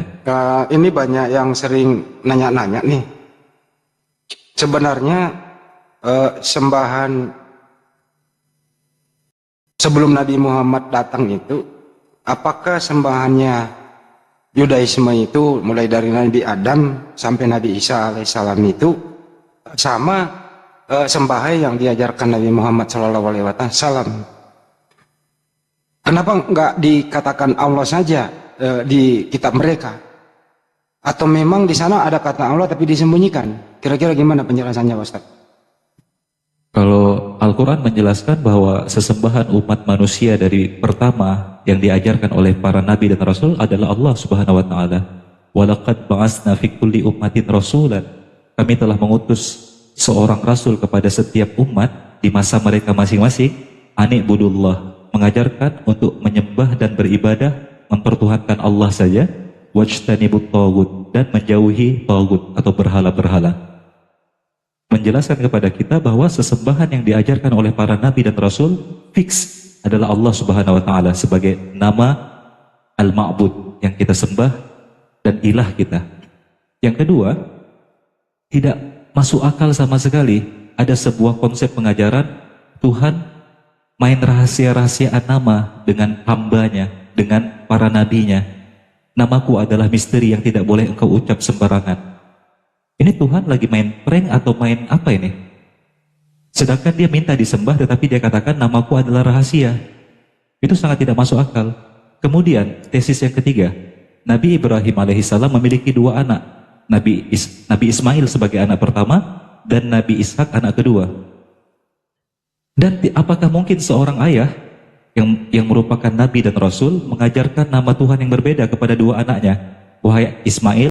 Speaker 4: Ini banyak yang sering nanya-nanya nih. Sebenarnya sembahan sebelum Nabi Muhammad datang itu, apakah sembahannya Yudaisme itu mulai dari Nabi Adam sampai Nabi Isa alaihissalam itu sama sembahan yang diajarkan Nabi Muhammad SAW? Kenapa nggak dikatakan Allah saja di kitab mereka? Atau memang di sana ada kata Allah tapi disembunyikan? Kira-kira gimana penjelasannya Ustaz?
Speaker 7: Kalau Al-Quran menjelaskan bahwa sesembahan umat manusia dari pertama yang diajarkan oleh para nabi dan rasul adalah Allah Subhanahu wa taala. Walaqad ba'atsna fi kulli ummatin rasulan. Kami telah mengutus seorang rasul kepada setiap umat di masa mereka masing-masing, ani'budullah, mengajarkan untuk menyembah dan beribadah, mempertuhankan Allah saja, wajtanibut taghut, dan menjauhi taghut atau berhala-berhala. Menjelaskan kepada kita bahwa sesembahan yang diajarkan oleh para nabi dan rasul fix adalah Allah Subhanahu wa taala sebagai nama al-ma'bud yang kita sembah dan ilah kita. Yang kedua, tidak masuk akal sama sekali ada sebuah konsep pengajaran Tuhan main rahasia-rahasiaan nama dengan hambanya, dengan para nabinya. Namaku adalah misteri yang tidak boleh engkau ucap sembarangan. Ini Tuhan lagi main prank atau main apa ini? Sedangkan dia minta disembah tetapi dia katakan namaku adalah rahasia. Itu sangat tidak masuk akal. Kemudian tesis yang ketiga, Nabi Ibrahim alaihissalam memiliki dua anak, Nabi Ismail sebagai anak pertama dan Nabi Ishak anak kedua. Dan apakah mungkin seorang ayah yang merupakan nabi dan rasul mengajarkan nama Tuhan yang berbeda kepada dua anaknya? Wahai Ismail,